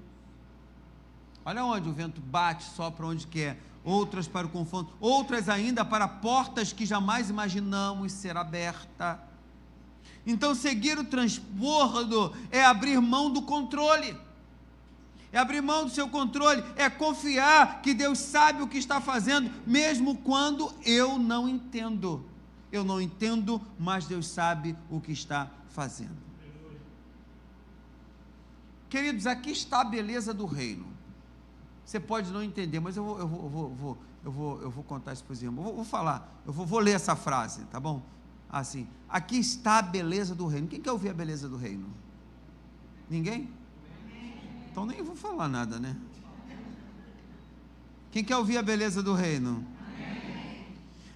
Olha onde o vento bate, sopra onde quer. Outras para o confronto, outras ainda para portas que jamais imaginamos ser aberta. Então, seguir o transbordo é abrir mão do controle. É abrir mão do seu controle, é confiar que Deus sabe o que está fazendo, mesmo quando eu não entendo. Eu não entendo, mas Deus sabe o que está fazendo. Queridos, aqui está a beleza do reino. Você pode não entender, mas eu vou contar isso para os irmãos. Vou falar, vou ler essa frase, tá bom? Assim, aqui está a beleza do reino. Quem quer ouvir a beleza do reino? Ninguém? Então nem vou falar nada, né? Quem quer ouvir a beleza do reino?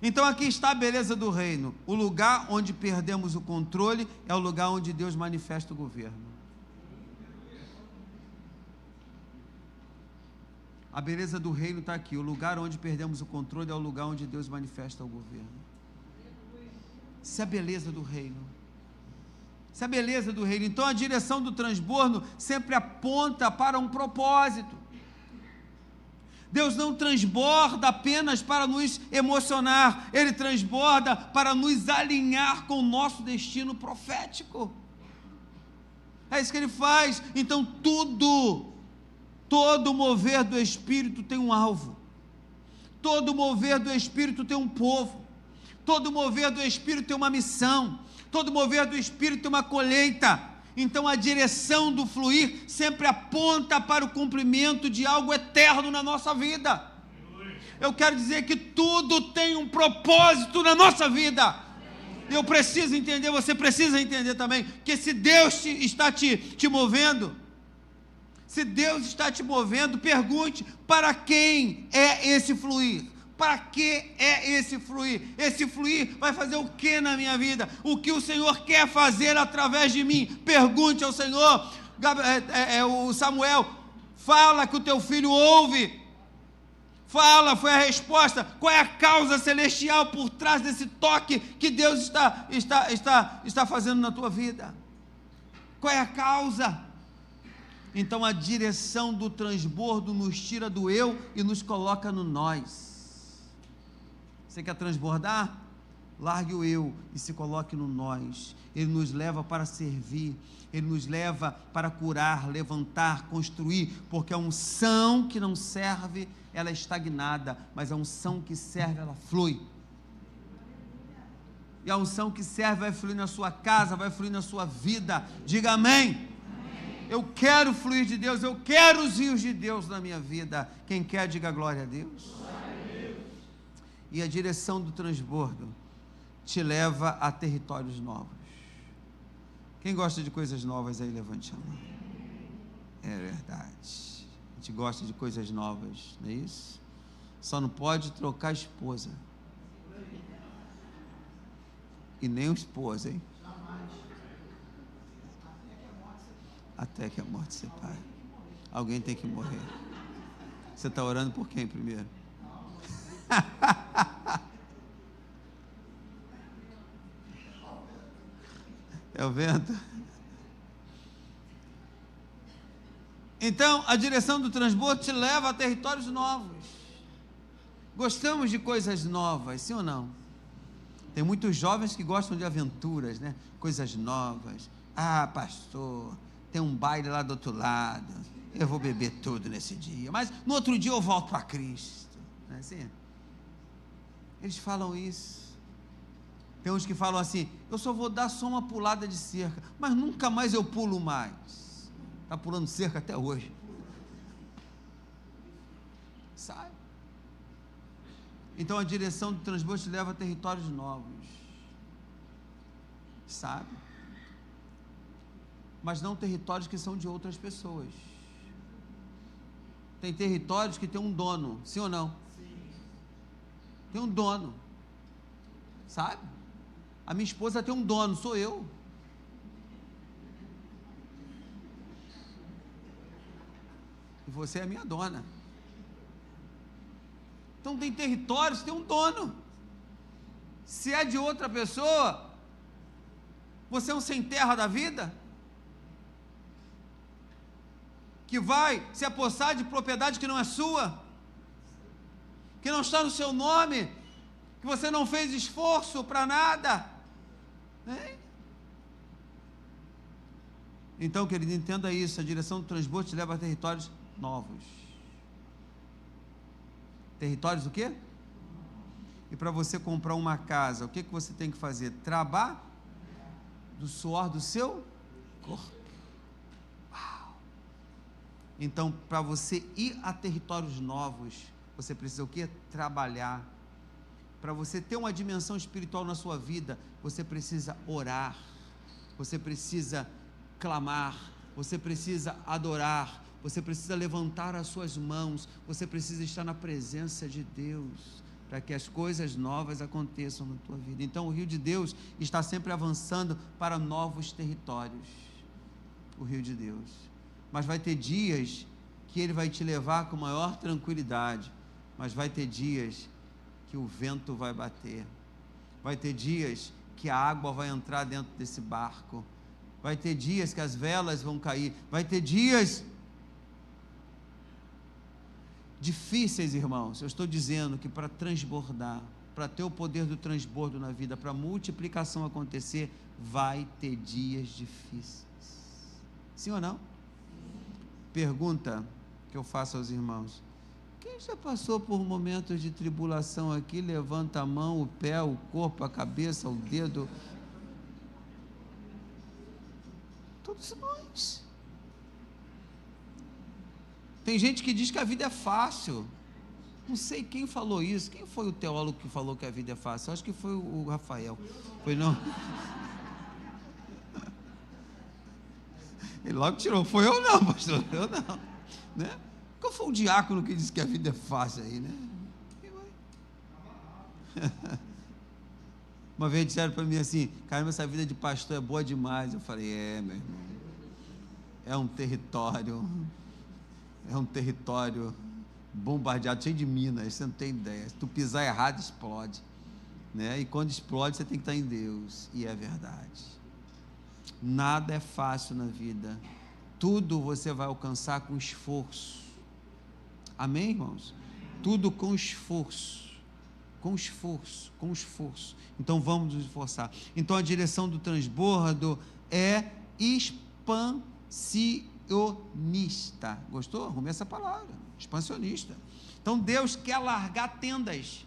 Então aqui está a beleza do reino. O lugar onde perdemos o controle é o lugar onde Deus manifesta o governo. A beleza do reino está aqui. O lugar onde perdemos o controle é o lugar onde Deus manifesta o governo. Isso é a beleza do reino. Isso é a beleza do reino. Então a direção do transbordo sempre aponta para um propósito. Deus não transborda apenas para nos emocionar, Ele transborda para nos alinhar com o nosso destino profético. É isso que Ele faz. Então todo mover do Espírito tem um alvo, todo mover do Espírito tem um povo, todo mover do Espírito tem uma missão, todo mover do Espírito tem uma colheita. Então a direção do fluir sempre aponta para o cumprimento de algo eterno na nossa vida. Eu quero dizer que tudo tem um propósito na nossa vida. Eu preciso entender, você precisa entender também, que se Deus está te movendo, se Deus está te movendo, pergunte: para quem é esse fluir? Para que é esse fluir? Esse fluir vai fazer o que na minha vida? O que o Senhor quer fazer através de mim? Pergunte ao Senhor. O Samuel, fala que o teu filho ouve. Fala, foi a resposta. Qual é a causa celestial por trás desse toque que Deus está fazendo na tua vida? Qual é a causa? Então a direção do transbordo nos tira do eu e nos coloca no nós. Você quer transbordar? Largue o eu e se coloque no nós. Ele nos leva para servir, Ele nos leva para curar, levantar, construir, porque a unção que não serve, ela é estagnada, mas a unção que serve, ela flui. E a unção que serve vai fluir na sua casa, vai fluir na sua vida. Diga amém. Eu quero fluir de Deus, eu quero os rios de Deus na minha vida. Quem quer, diga glória a Deus. E a direção do transbordo te leva a territórios novos. Quem gosta de coisas novas aí, levante a mão. É verdade. A gente gosta de coisas novas, não é isso? Só não pode trocar esposa. E nem o esposo, hein? Até que a morte separe. Alguém tem que morrer. Você está orando por quem primeiro? É o vento. Então, a direção do transbordo te leva a territórios novos. Gostamos de coisas novas, sim ou não? Tem muitos jovens que gostam de aventuras, né? Coisas novas. Ah, pastor, tem um baile lá do outro lado, eu vou beber tudo nesse dia, mas no outro dia eu volto para Cristo. Não é assim? Eles falam isso. Tem uns que falam assim: eu só vou dar só uma pulada de cerca, mas nunca mais eu pulo mais. Está pulando cerca até hoje. Sabe? Então a direção do transbordo te leva a territórios novos. Sabe? Mas não territórios que são de outras pessoas. Tem territórios que tem um dono, sim ou não? Sim. Tem um dono, sabe? A minha esposa tem um dono, sou eu. E você é a minha dona. Então tem territórios que tem um dono. Se é de outra pessoa, você é um sem terra da vida, que vai se apossar de propriedade que não é sua, que não está no seu nome, que você não fez esforço para nada. Hein? Então, querido, entenda isso, a direção do transbordo te leva a territórios novos. Territórios o quê? E para você comprar uma casa, o que você tem que fazer? Trabalhar do suor do seu corpo. Uau! Então, para você ir a territórios novos, você precisa o quê? Trabalhar. Para você ter uma dimensão espiritual na sua vida, você precisa orar, você precisa clamar, você precisa adorar, você precisa levantar as suas mãos, você precisa estar na presença de Deus, para que as coisas novas aconteçam na tua vida. Então, o rio de Deus está sempre avançando para novos territórios, o rio de Deus. Mas vai ter dias que ele vai te levar com maior tranquilidade, mas vai ter dias que o vento vai bater, vai ter dias que a água vai entrar dentro desse barco, vai ter dias que as velas vão cair, vai ter dias difíceis, irmãos. Eu estou dizendo que para transbordar, para ter o poder do transbordo na vida, para a multiplicação acontecer, vai ter dias difíceis. Sim ou não? Pergunta que eu faço aos irmãos: quem já passou por momentos de tribulação aqui? Levanta a mão, o pé, o corpo, a cabeça, o dedo. Todos nós. Tem gente que diz que a vida é fácil. Não sei quem falou isso. Quem foi o teólogo que falou que a vida é fácil? Acho que foi o Rafael. Foi não? Ele logo tirou. Foi eu não, pastor. Eu não. Né? Qual foi o diácono que disse que a vida é fácil aí, né? Uma vez disseram para mim assim: caramba, essa vida de pastor é boa demais. Eu falei: meu irmão, é um território bombardeado, cheio de minas, você não tem ideia. Se tu pisar errado, explode, né? E quando explode, você tem que estar em Deus, e é verdade. Nada é fácil na vida, tudo você vai alcançar com esforço. Amém, irmãos? Tudo com esforço. Com esforço, com esforço. Então vamos nos esforçar. Então a direção do transbordo é expansionista. Gostou? Arrumei essa palavra. Expansionista. Então Deus quer largar tendas.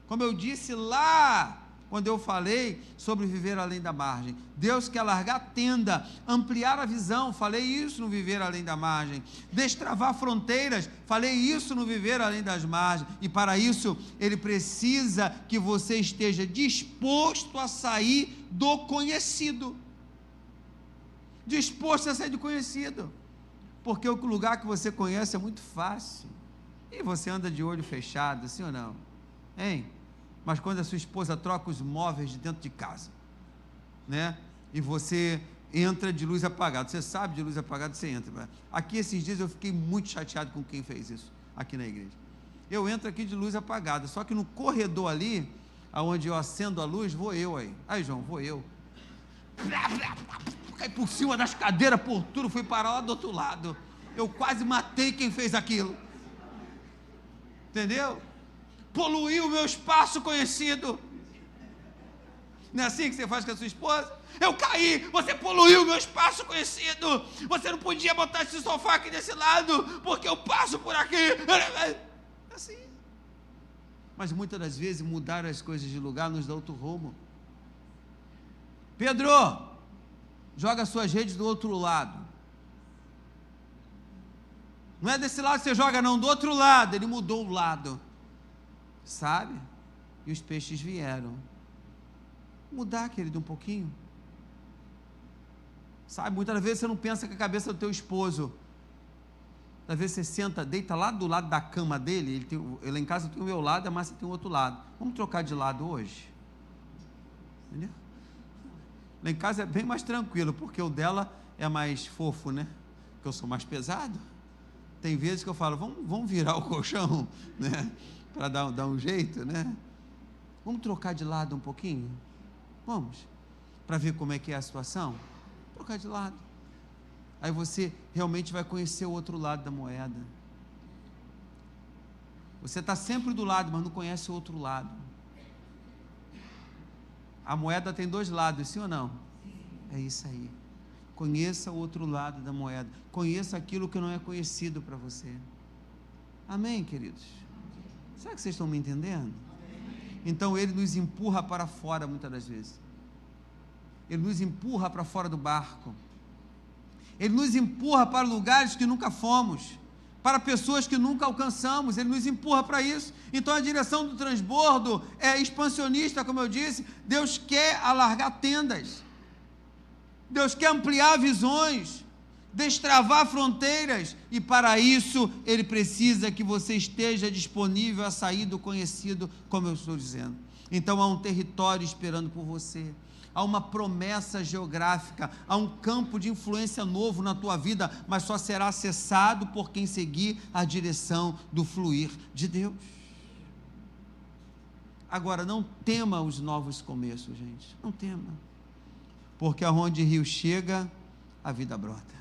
Como eu disse lá, quando eu falei sobre viver além da margem, Deus quer largar tenda, ampliar a visão, falei isso no viver além da margem, destravar fronteiras, falei isso no viver além das margens, e para isso Ele precisa que você esteja disposto a sair do conhecido, disposto a sair do conhecido, porque o lugar que você conhece é muito fácil, e você anda de olho fechado, sim ou não? Hein? Mas quando a sua esposa troca os móveis de dentro de casa, né? E você entra de luz apagada, você sabe de luz apagada, você entra. Aqui esses dias eu fiquei muito chateado com quem fez isso, aqui na igreja. Eu entro aqui de luz apagada, só que no corredor ali, aonde eu acendo a luz, vou eu aí. Aí, João, vou eu. Caí por cima das cadeiras, por tudo, fui parar lá do outro lado. Eu quase matei quem fez aquilo. Entendeu? Poluiu o meu espaço conhecido. Não é assim que você faz com a sua esposa? Eu caí, você poluiu o meu espaço conhecido. Você não podia botar esse sofá aqui desse lado, porque eu passo por aqui. É assim. Mas muitas das vezes mudar as coisas de lugar nos dá outro rumo. Pedro, joga suas redes do outro lado. Não é desse lado que você joga não, do outro lado. Ele mudou o lado, sabe? E os peixes vieram. Mudar, querido, um pouquinho, sabe? Muitas vezes você não pensa com a cabeça do teu esposo. Às vezes você senta, deita lá do lado da cama dele. Ele lá em casa tem o meu lado, a Márcia tem o outro lado. Vamos trocar de lado hoje? Entendeu? Lá em casa é bem mais tranquilo, porque o dela é mais fofo, né? Porque eu sou mais pesado. Tem vezes que eu falo: vamos virar o colchão, né? Para dar um jeito, né? Vamos trocar de lado um pouquinho? Vamos? Para ver como é que é a situação? Trocar de lado. aí você realmente vai conhecer o outro lado da moeda. Você está sempre do lado, mas não conhece o outro lado. A moeda tem dois lados, sim ou não? É isso aí. Conheça o outro lado da moeda. Conheça aquilo que não é conhecido para você. Amém, queridos? Será que vocês estão me entendendo? Então ele nos empurra para fora muitas das vezes. Ele nos empurra para fora do barco. Ele nos empurra para lugares que nunca fomos, para pessoas que nunca alcançamos. Ele nos empurra para isso. Então a direção do transbordo é expansionista, como eu disse. Deus quer alargar tendas. Deus quer ampliar visões, destravar fronteiras, e para isso Ele precisa que você esteja disponível a sair do conhecido, como eu estou dizendo. Então há um território esperando por você, há uma promessa geográfica, há um campo de influência novo na tua vida, mas só será acessado por quem seguir a direção do fluir de Deus. Agora, não tema os novos começos, gente, não tema. Porque aonde rio chega, a vida brota.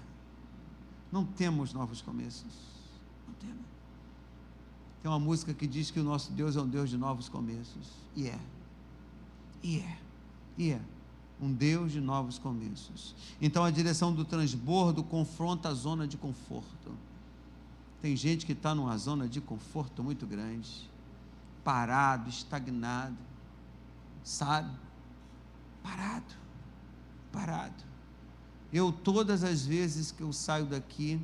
Não temos novos começos. Não temos. Tem uma música que diz que o nosso Deus é um Deus de novos começos. E é. Um Deus de novos começos. Então a direção do transbordo confronta a zona de conforto. Tem gente que está numa zona de conforto muito grande, parado, estagnado, sabe? Parado. Eu, todas as vezes que eu saio daqui,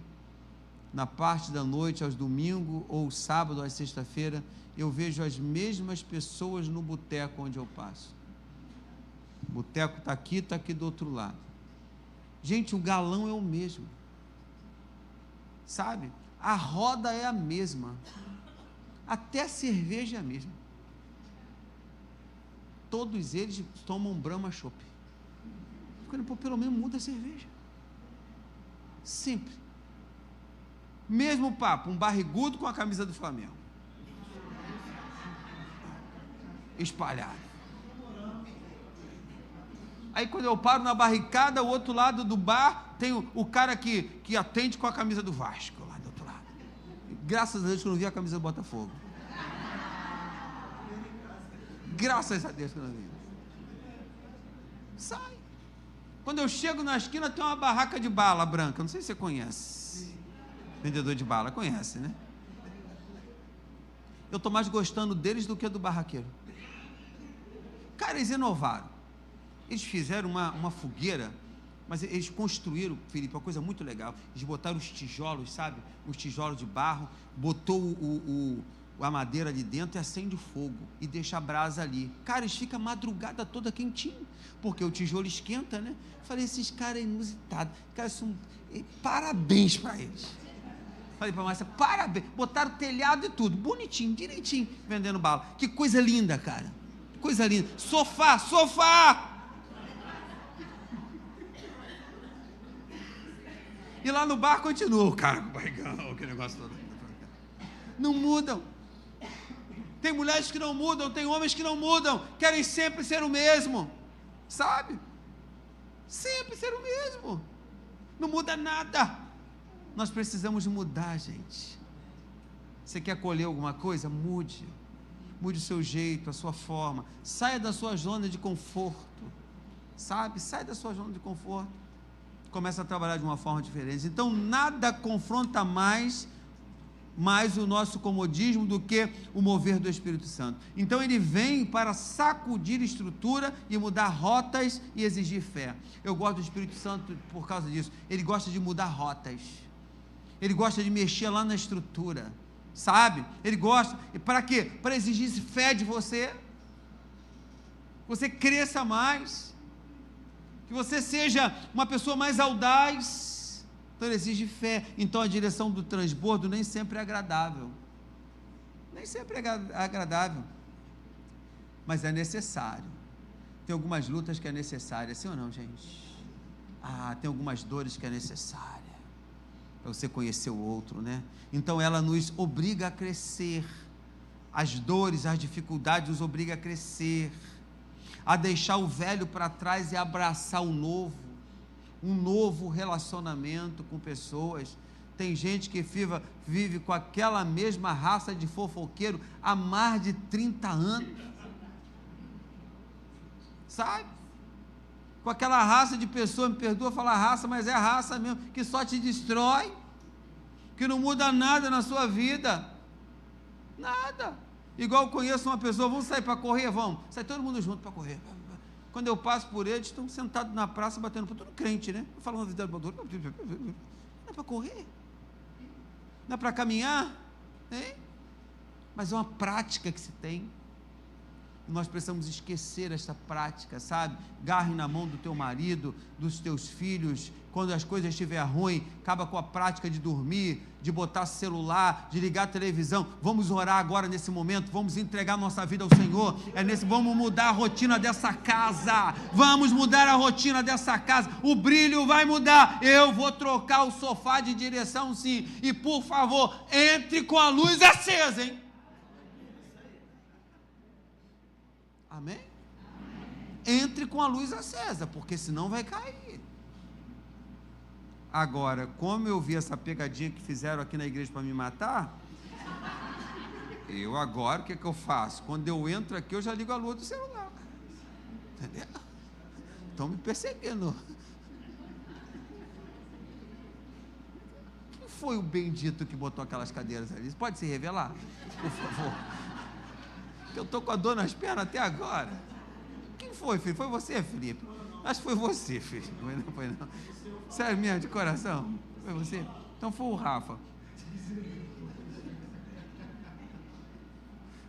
na parte da noite, aos domingos, ou sábado, às sexta-feira, eu vejo as mesmas pessoas no boteco onde eu passo. O boteco está aqui do outro lado. Gente, o galão é o mesmo, sabe? A roda é a mesma, até a cerveja é a mesma. Todos eles tomam Brahma Chopp. Pô, pelo menos muda a cerveja. Sempre. Mesmo papo, um barrigudo com a camisa do Flamengo. Espalhado. Aí quando eu paro na barricada, o outro lado do bar, tem o cara que atende com a camisa do Vasco, lá do outro lado. Graças a Deus que eu não vi a camisa do Botafogo. Graças a Deus que eu não vi. Sai. Quando eu chego na esquina, tem uma barraca de bala branca. Não sei se você conhece. Vendedor de bala, conhece, né? Eu estou mais gostando deles do que do barraqueiro. Cara, eles inovaram. Eles fizeram uma fogueira, mas eles construíram, Felipe, uma coisa muito legal. Eles botaram os tijolos, sabe? Os tijolos de barro, botou a madeira ali dentro e acende o fogo e deixa a brasa ali. Cara, eles ficam a madrugada toda quentinho, porque o tijolo esquenta, né? Falei, esses caras inusitados, caras são... Parabéns para eles. Falei para a Márcia, parabéns. Botaram telhado e tudo, bonitinho, direitinho, vendendo bala. Que coisa linda, cara. Coisa linda. Sofá! E lá no bar continua o cara com o barrigão, aquele negócio todo. Não mudam. Tem mulheres que não mudam, tem homens que não mudam, querem sempre ser o mesmo, sabe? Sempre ser o mesmo. Não muda nada. Nós precisamos mudar, gente. Você quer colher alguma coisa? Mude. Mude o seu jeito, a sua forma. Saia da sua zona de conforto, sabe? Saia da sua zona de conforto. Começa a trabalhar de uma forma diferente. Então, nada confronta mais o nosso comodismo do que o mover do Espírito Santo. Então ele vem para sacudir estrutura e mudar rotas e exigir fé. Eu gosto do Espírito Santo por causa disso. Ele gosta de mudar rotas. Ele gosta de mexer lá na estrutura, sabe? Ele gosta, e para quê? Para exigir fé de você. Você cresça mais, que você seja uma pessoa mais audaz. Então ele exige fé. Então a direção do transbordo nem sempre é agradável. Nem sempre é agradável. Mas é necessário. Tem algumas lutas que é necessária, sim ou não, gente? Tem algumas dores que é necessária para você conhecer o outro, né? Então ela nos obriga a crescer. As dores, as dificuldades nos obrigam a crescer, a deixar o velho para trás e abraçar o novo. um novo relacionamento com pessoas. Tem gente que vive com aquela mesma raça de fofoqueiro há mais de 30 anos. Sabe? Com aquela raça de pessoa, me perdoa falar raça, mas é a raça mesmo, que só te destrói, que não muda nada na sua vida. Nada. Igual eu conheço uma pessoa, vamos sair para correr? Vamos. Sai todo mundo junto para correr. Quando eu passo por eles, estão sentados na praça, batendo por tudo crente, né? Falando vida boa. Não é para correr? Não é para caminhar? Hein? Mas é uma prática que se tem. Nós precisamos esquecer esta prática, sabe? Garre na mão do teu marido, dos teus filhos. Quando as coisas estiverem ruins, acaba com a prática de dormir, de botar celular, de ligar a televisão. Vamos orar agora nesse momento, vamos entregar nossa vida ao Senhor. Vamos mudar a rotina dessa casa. Vamos mudar a rotina dessa casa. O brilho vai mudar. Eu vou trocar o sofá de direção, sim. E por favor, entre com a luz acesa, hein? Amém? Entre com a luz acesa, porque senão vai cair. Agora, como eu vi essa pegadinha que fizeram aqui na igreja para me matar, eu agora, o que eu faço? Quando eu entro aqui, eu já ligo a luz do celular. Entendeu? Estão me perseguindo. Quem foi o bendito que botou aquelas cadeiras ali? Pode se revelar? Por favor. Eu estou com a dor nas pernas até agora. Quem foi, filho? Foi você, Felipe? Acho que foi você, filho. Não foi não. Sério mesmo, de coração? Foi você? Então foi o Rafa.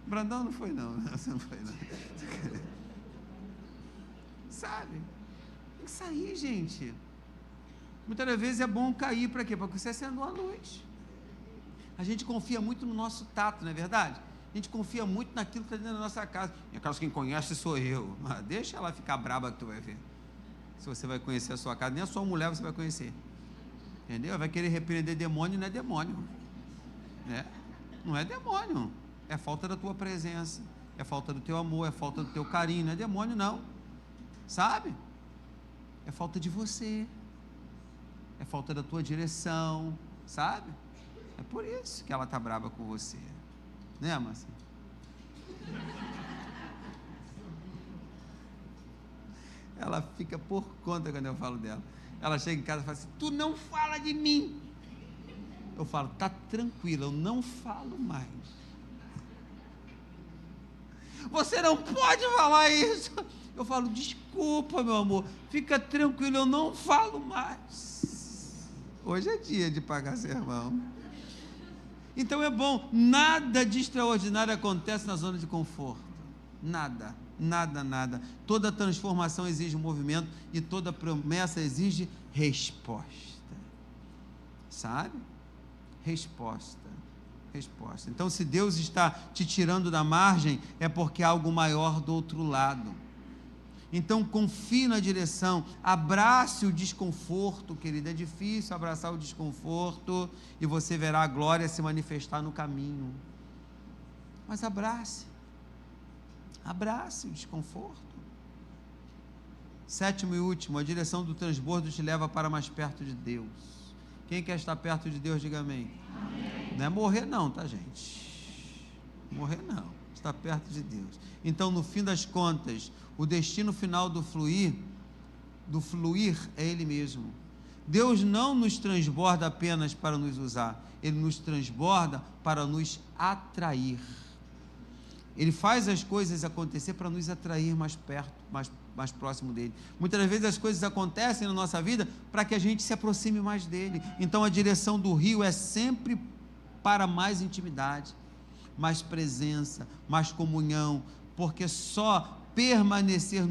Brandão não foi não. Você não foi não. Sabe? Tem que sair, gente. Muitas vezes é bom cair para quê? Para que você acenda a luz. A gente confia muito no nosso tato, não é verdade? A gente confia muito naquilo que está dentro da nossa casa. E acaso quem conhece sou eu. Mas deixa ela ficar braba que tu vai ver. Se você vai conhecer a sua casa, nem a sua mulher você vai conhecer. Entendeu? Vai querer repreender demônio, não é demônio. Né? Não é demônio. É falta da tua presença. É falta do teu amor, é falta do teu carinho. Não é demônio, não. Sabe? É falta de você. É falta da tua direção. Sabe? É por isso que ela está braba com você. Né, Márcia? Ela fica por conta quando eu falo dela. Ela chega em casa e fala assim: tu não fala de mim. Eu falo: tá tranquila, eu não falo mais. Você não pode falar isso. Eu falo: desculpa, meu amor, fica tranquilo, eu não falo mais. Hoje é dia de pagar sermão. Então é bom, nada de extraordinário acontece na zona de conforto. Nada, nada, nada. Toda transformação exige movimento e toda promessa exige resposta. Sabe? Resposta. Resposta. Então, se Deus está te tirando da margem, é porque há algo maior do outro lado. Então, confie na direção, abrace o desconforto, querido. É difícil abraçar o desconforto e você verá a glória se manifestar no caminho. Mas abrace o desconforto. Sétimo e último, a direção do transbordo te leva para mais perto de Deus. Quem quer estar perto de Deus, diga amém. Amém. Não é morrer não, tá, gente? Morrer não, estar perto de Deus. Então, no fim das contas, o destino final do fluir é Ele mesmo. Deus não nos transborda apenas para nos usar, Ele nos transborda para nos atrair. Ele faz as coisas acontecer para nos atrair mais perto, mais próximo dele. Muitas vezes as coisas acontecem na nossa vida para que a gente se aproxime mais dele. Então a direção do rio é sempre para mais intimidade, mais presença, mais comunhão, porque só permanece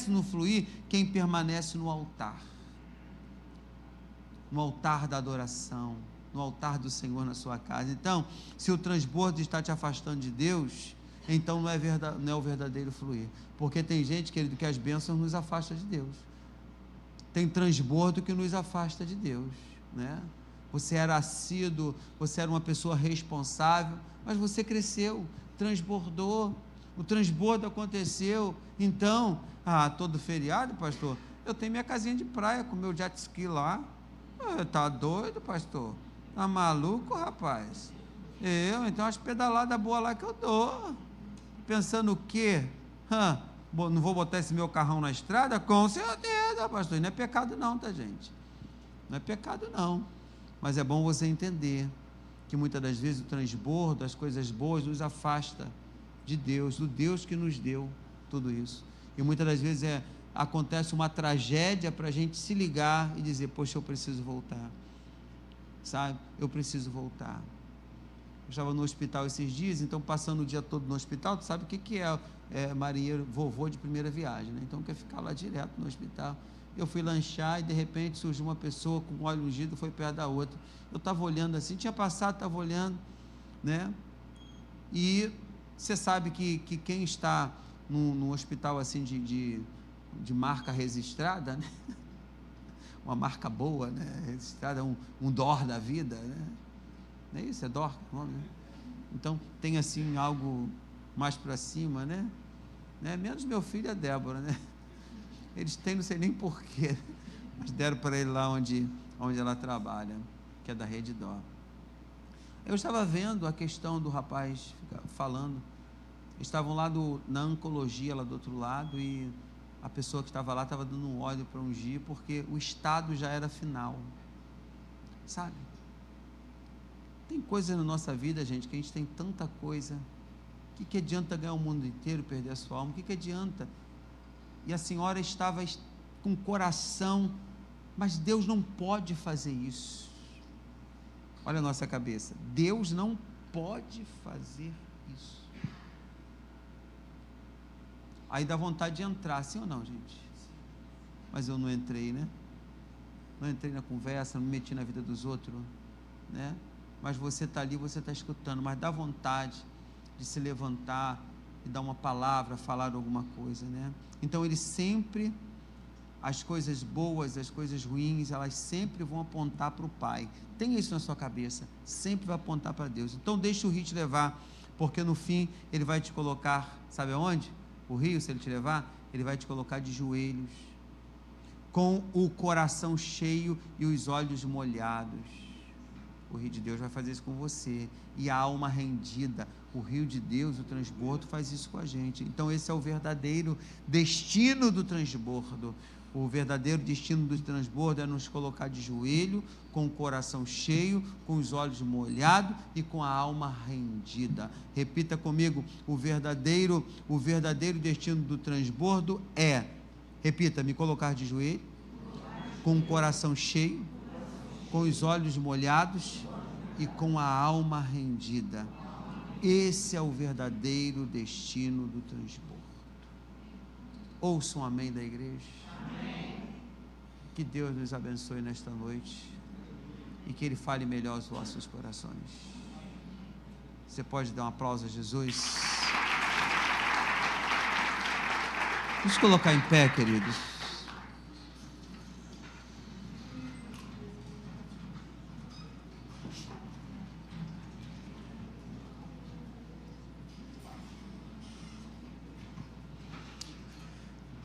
no fluir quem permanece no altar da adoração, no altar do Senhor na sua casa. Então, se o transbordo está te afastando de Deus, então não é o verdadeiro fluir, porque tem gente, querido, que as bênçãos nos afasta de Deus, tem transbordo que nos afasta de Deus, né? Você era assíduo, você era uma pessoa responsável, mas você cresceu, transbordou, o transbordo aconteceu. Então, todo feriado, pastor, Eu tenho minha casinha de praia com meu jet ski lá. Tá doido, pastor? Tá maluco, rapaz? Então as pedaladas boas lá que eu dou. Pensando o quê? Não vou botar esse meu carrão na estrada? Com certeza, pastor. E não é pecado não, tá, gente? Não é pecado não. Mas é bom você entender que muitas das vezes o transbordo, as coisas boas, nos afasta de Deus, do Deus que nos deu tudo isso. E muitas das vezes acontece uma tragédia para a gente se ligar e dizer, poxa, eu preciso voltar. Sabe? Eu preciso voltar. Eu estava no hospital esses dias, então passando o dia todo no hospital, tu sabe o que é marinheiro, vovô de primeira viagem, né? Então quer ficar lá direto no hospital. Eu fui lanchar e de repente surgiu uma pessoa com óleo ungido, foi perto da outra. Eu estava olhando assim, tinha passado, estava olhando, né? E você sabe que quem está num hospital assim de marca registrada, né? Uma marca boa, né? Registrada, um DOR da vida, né? Não é isso? É DOR o nome, né? Então tem assim algo mais para cima, né? Menos meu filho e a Débora, né? Eles têm, não sei nem porquê, mas deram para ele lá onde ela trabalha, que é da Rede DOR. Eu estava vendo a questão do rapaz falando, estavam lá na oncologia, lá do outro lado, e a pessoa que estava lá estava dando um óleo para ungir, porque o estado já era final, sabe? Tem coisa na nossa vida, gente, que a gente tem tanta coisa, que adianta ganhar o mundo inteiro, perder a sua alma, que adianta? E a senhora estava com o coração, mas Deus não pode fazer isso. Olha a nossa cabeça, Deus não pode fazer isso. Aí dá vontade de entrar, sim ou não, gente? Mas eu não entrei, né? Não entrei na conversa, não me meti na vida dos outros, né? Mas você está ali, você está escutando, mas dá vontade de se levantar e dar uma palavra, falar alguma coisa, né? Então ele sempre, as coisas boas, as coisas ruins, elas sempre vão apontar para o Pai. Tenha isso na sua cabeça, sempre vai apontar para Deus. Então deixa o rio te levar, porque no fim ele vai te colocar, sabe aonde? O rio, se ele te levar, ele vai te colocar de joelhos, com o coração cheio e os olhos molhados. O rio de Deus vai fazer isso com você, e a alma rendida. O rio de Deus, o transbordo, faz isso com a gente. Então esse é o verdadeiro destino do transbordo. O verdadeiro destino do transbordo é nos colocar de joelho, com o coração cheio, com os olhos molhados e com a alma rendida. Repita comigo: o verdadeiro destino do transbordo é, repita, me colocar de joelho, com o coração cheio, com os olhos molhados e com a alma rendida. Esse é o verdadeiro destino do transbordo. Ouça um amém da igreja. Amém. Que Deus nos abençoe nesta noite e que Ele fale melhor aos vossos corações. Você pode dar um aplauso a Jesus? Vamos colocar em pé, queridos.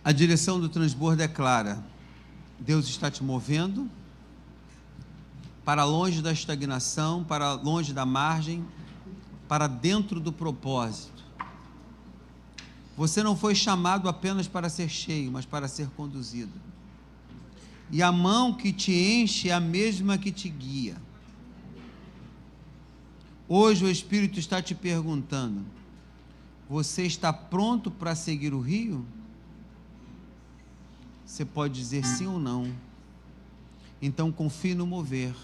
A direção do transbordo é clara. Deus está te movendo para longe da estagnação, para longe da margem, para dentro do propósito. Você não foi chamado apenas para ser cheio, mas para ser conduzido. E a mão que te enche é a mesma que te guia. Hoje o Espírito está te perguntando: você está pronto para seguir o rio? Você pode dizer sim ou não. Então confie no mover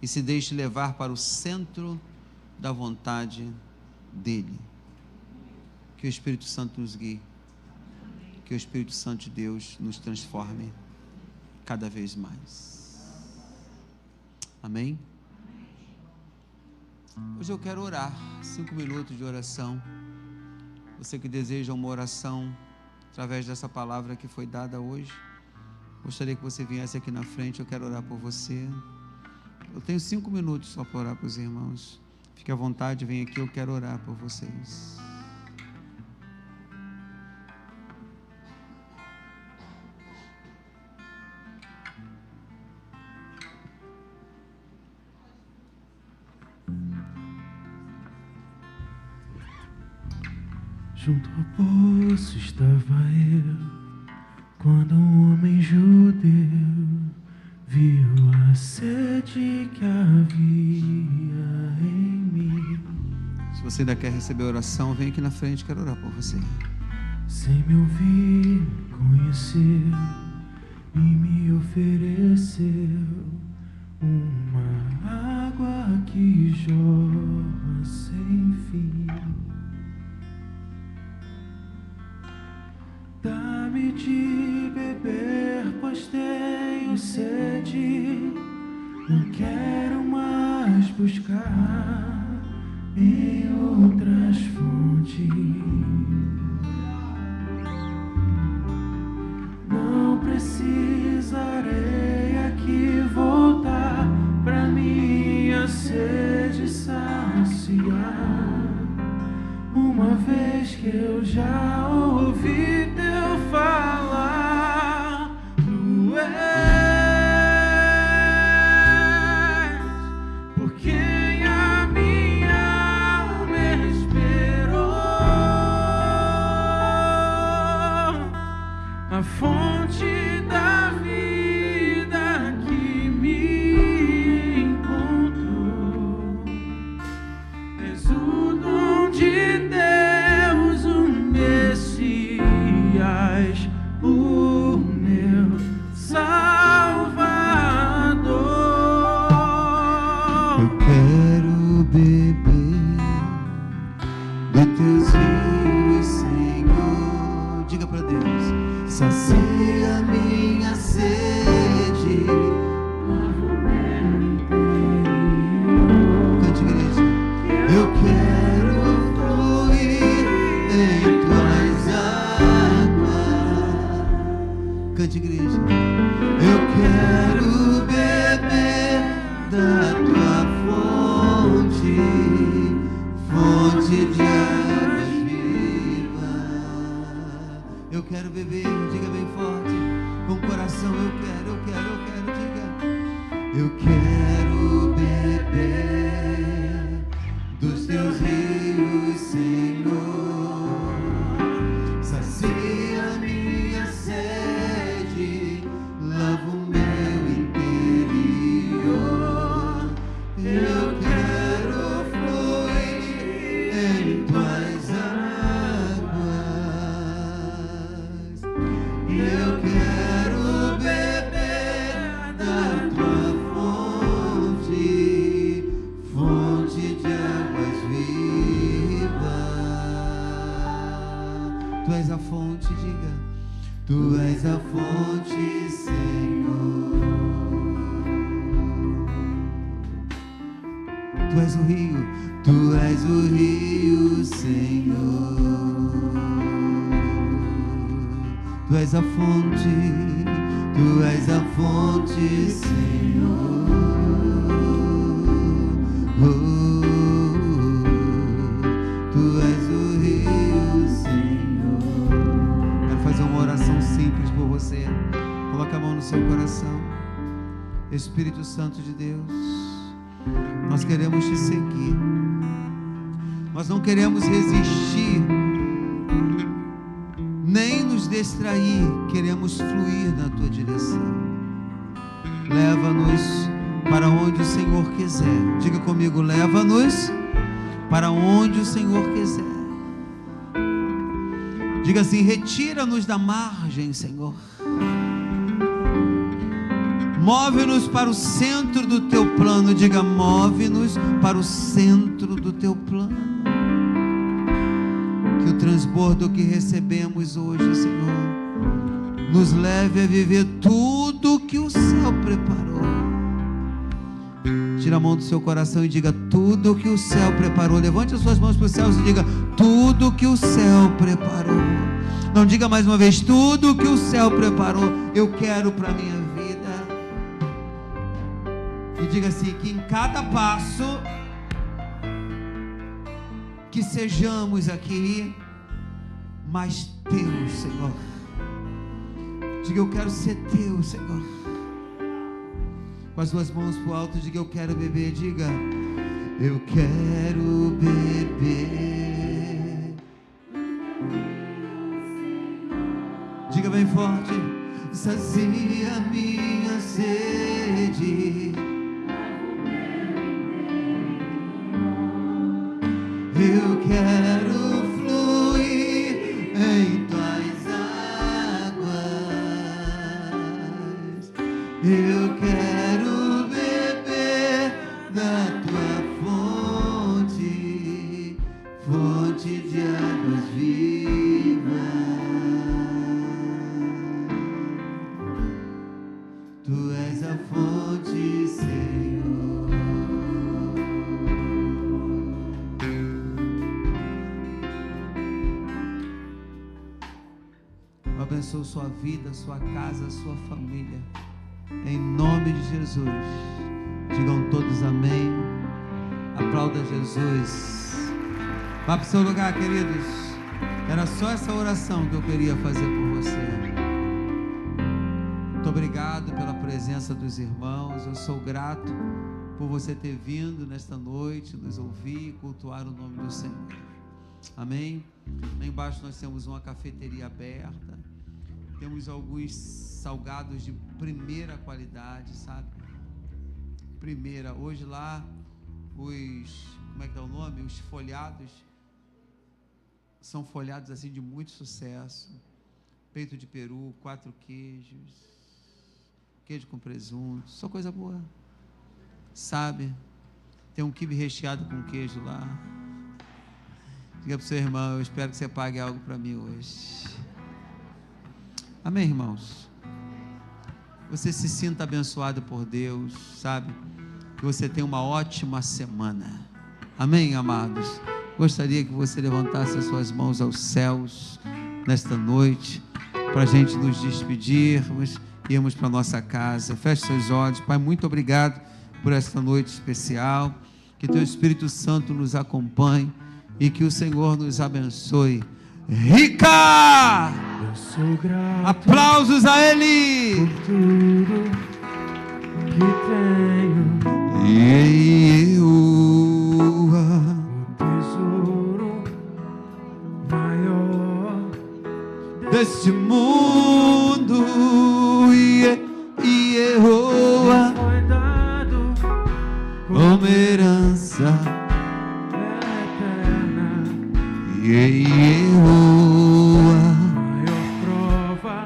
e se deixe levar para o centro da vontade dEle. Que o Espírito Santo nos guie. Que o Espírito Santo de Deus nos transforme cada vez mais. Amém? Hoje eu quero orar, 5 minutos de oração. Você que deseja uma oração através dessa palavra que foi dada hoje, gostaria que você viesse aqui na frente. Eu quero orar por você. Eu tenho 5 minutos só para orar para os irmãos. Fique à vontade, vem aqui, eu quero orar por vocês. Junto ao poço estava eu, quando um homem judeu viu a sede que havia em mim. Se você ainda quer receber oração, vem aqui na frente, quero orar por você. Sem me ouvir, conhecer e me ofereceu uma água que jorra sem fim. Dá-me de beber, pois tenho sede. Não quero mais buscar em outras fontes. Não precisarei aqui voltar pra minha sede saciar, uma vez que eu já ouvi teu falar. Tu és por quem a minha alma esperou, a fonte da vida que me encontrou. És o dom de Deus, o Messias, o meu Salvador. Eu quero beber de teus rios, Senhor. Diga para Deus: sacia minha sede. Cante, igreja. Eu quero fluir em tuas águas. Cante, igreja. Eu quero beber da tua fonte, fonte de águas vivas. Eu quero beber, diga bem forte, com o coração. Eu quero, diga. Eu quero beber dos teus rios, Senhor. Sacia minha sede, lava o meu interior. Eu quero fluir em tuas águas. Eu quero beber da tua fonte, fonte de águas vivas. Tu és a fonte, diga. Tu és a fonte, Senhor. Tu és o rio, tu és o rio, Senhor. Tu és a fonte, tu és a fonte, Senhor. Tu és o rio, Senhor. Quero fazer uma oração simples por você. Coloca a mão no seu coração. Espírito Santo de Deus, nós queremos te seguir. Nós não queremos resistir, nem nos distrair. Queremos fluir na tua direção. Leva-nos para onde o Senhor quiser. Diga comigo: leva-nos para onde o Senhor quiser. Diga assim: retira-nos da margem, Senhor. Move-nos para o centro do teu plano. Diga: move-nos para o centro do teu plano. Que o transbordo que recebemos hoje, Senhor, nos leve a viver tudo que o céu preparou. Tira a mão do seu coração e diga: tudo que o céu preparou. Levante as suas mãos para os céus e diga: tudo que o céu preparou. Não, diga mais uma vez: tudo que o céu preparou, eu quero para a minha vida. E diga assim: que em cada passo que sejamos aqui mais teus, Senhor. Diga: eu quero ser teu, Senhor. Com as duas mãos para o alto, diga: eu quero beber. Diga: eu quero beber bem forte. Sacia minha sede. Eu quero fluir em tuas águas. Eu quero beber da tua fonte, fonte de águas vivas. Tu és a fonte, Senhor. Eu abençoo sua vida, sua casa, sua família. Em nome de Jesus. Digam todos amém. Aplauda Jesus. Vá para o seu lugar, queridos. Era só essa oração que eu queria fazer por você. Muito obrigado pela presença dos irmãos. Eu sou grato por você ter vindo nesta noite, nos ouvir e cultuar o nome do Senhor. Amém? Lá embaixo nós temos uma cafeteria aberta. Temos alguns salgados de primeira qualidade, sabe? Primeira. Hoje lá, como é que é o nome? Os folhados. São folhados assim de muito sucesso. Peito de peru, 4 queijos. Queijo com presunto. Só coisa boa. Sabe? Tem um quibe recheado com queijo lá. Diga para o seu irmão, eu espero que você pague algo para mim hoje. Amém, irmãos? Você se sinta abençoado por Deus, sabe? Que você tenha uma ótima semana. Amém, amados? Gostaria que você levantasse as suas mãos aos céus nesta noite, para a gente nos despedirmos e irmos para a nossa casa. Feche seus olhos. Pai, muito obrigado por esta noite especial. Que Teu Espírito Santo nos acompanhe e que o Senhor nos abençoe. Rica! Eu sou grato. Aplausos a Ele! Por tudo que tenho. E eu, O tesouro maior deste mundo, e eu foi dado como herança. eterna. E eu, Maior prova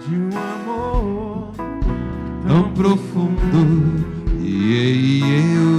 de um amor tão profundo. E eu,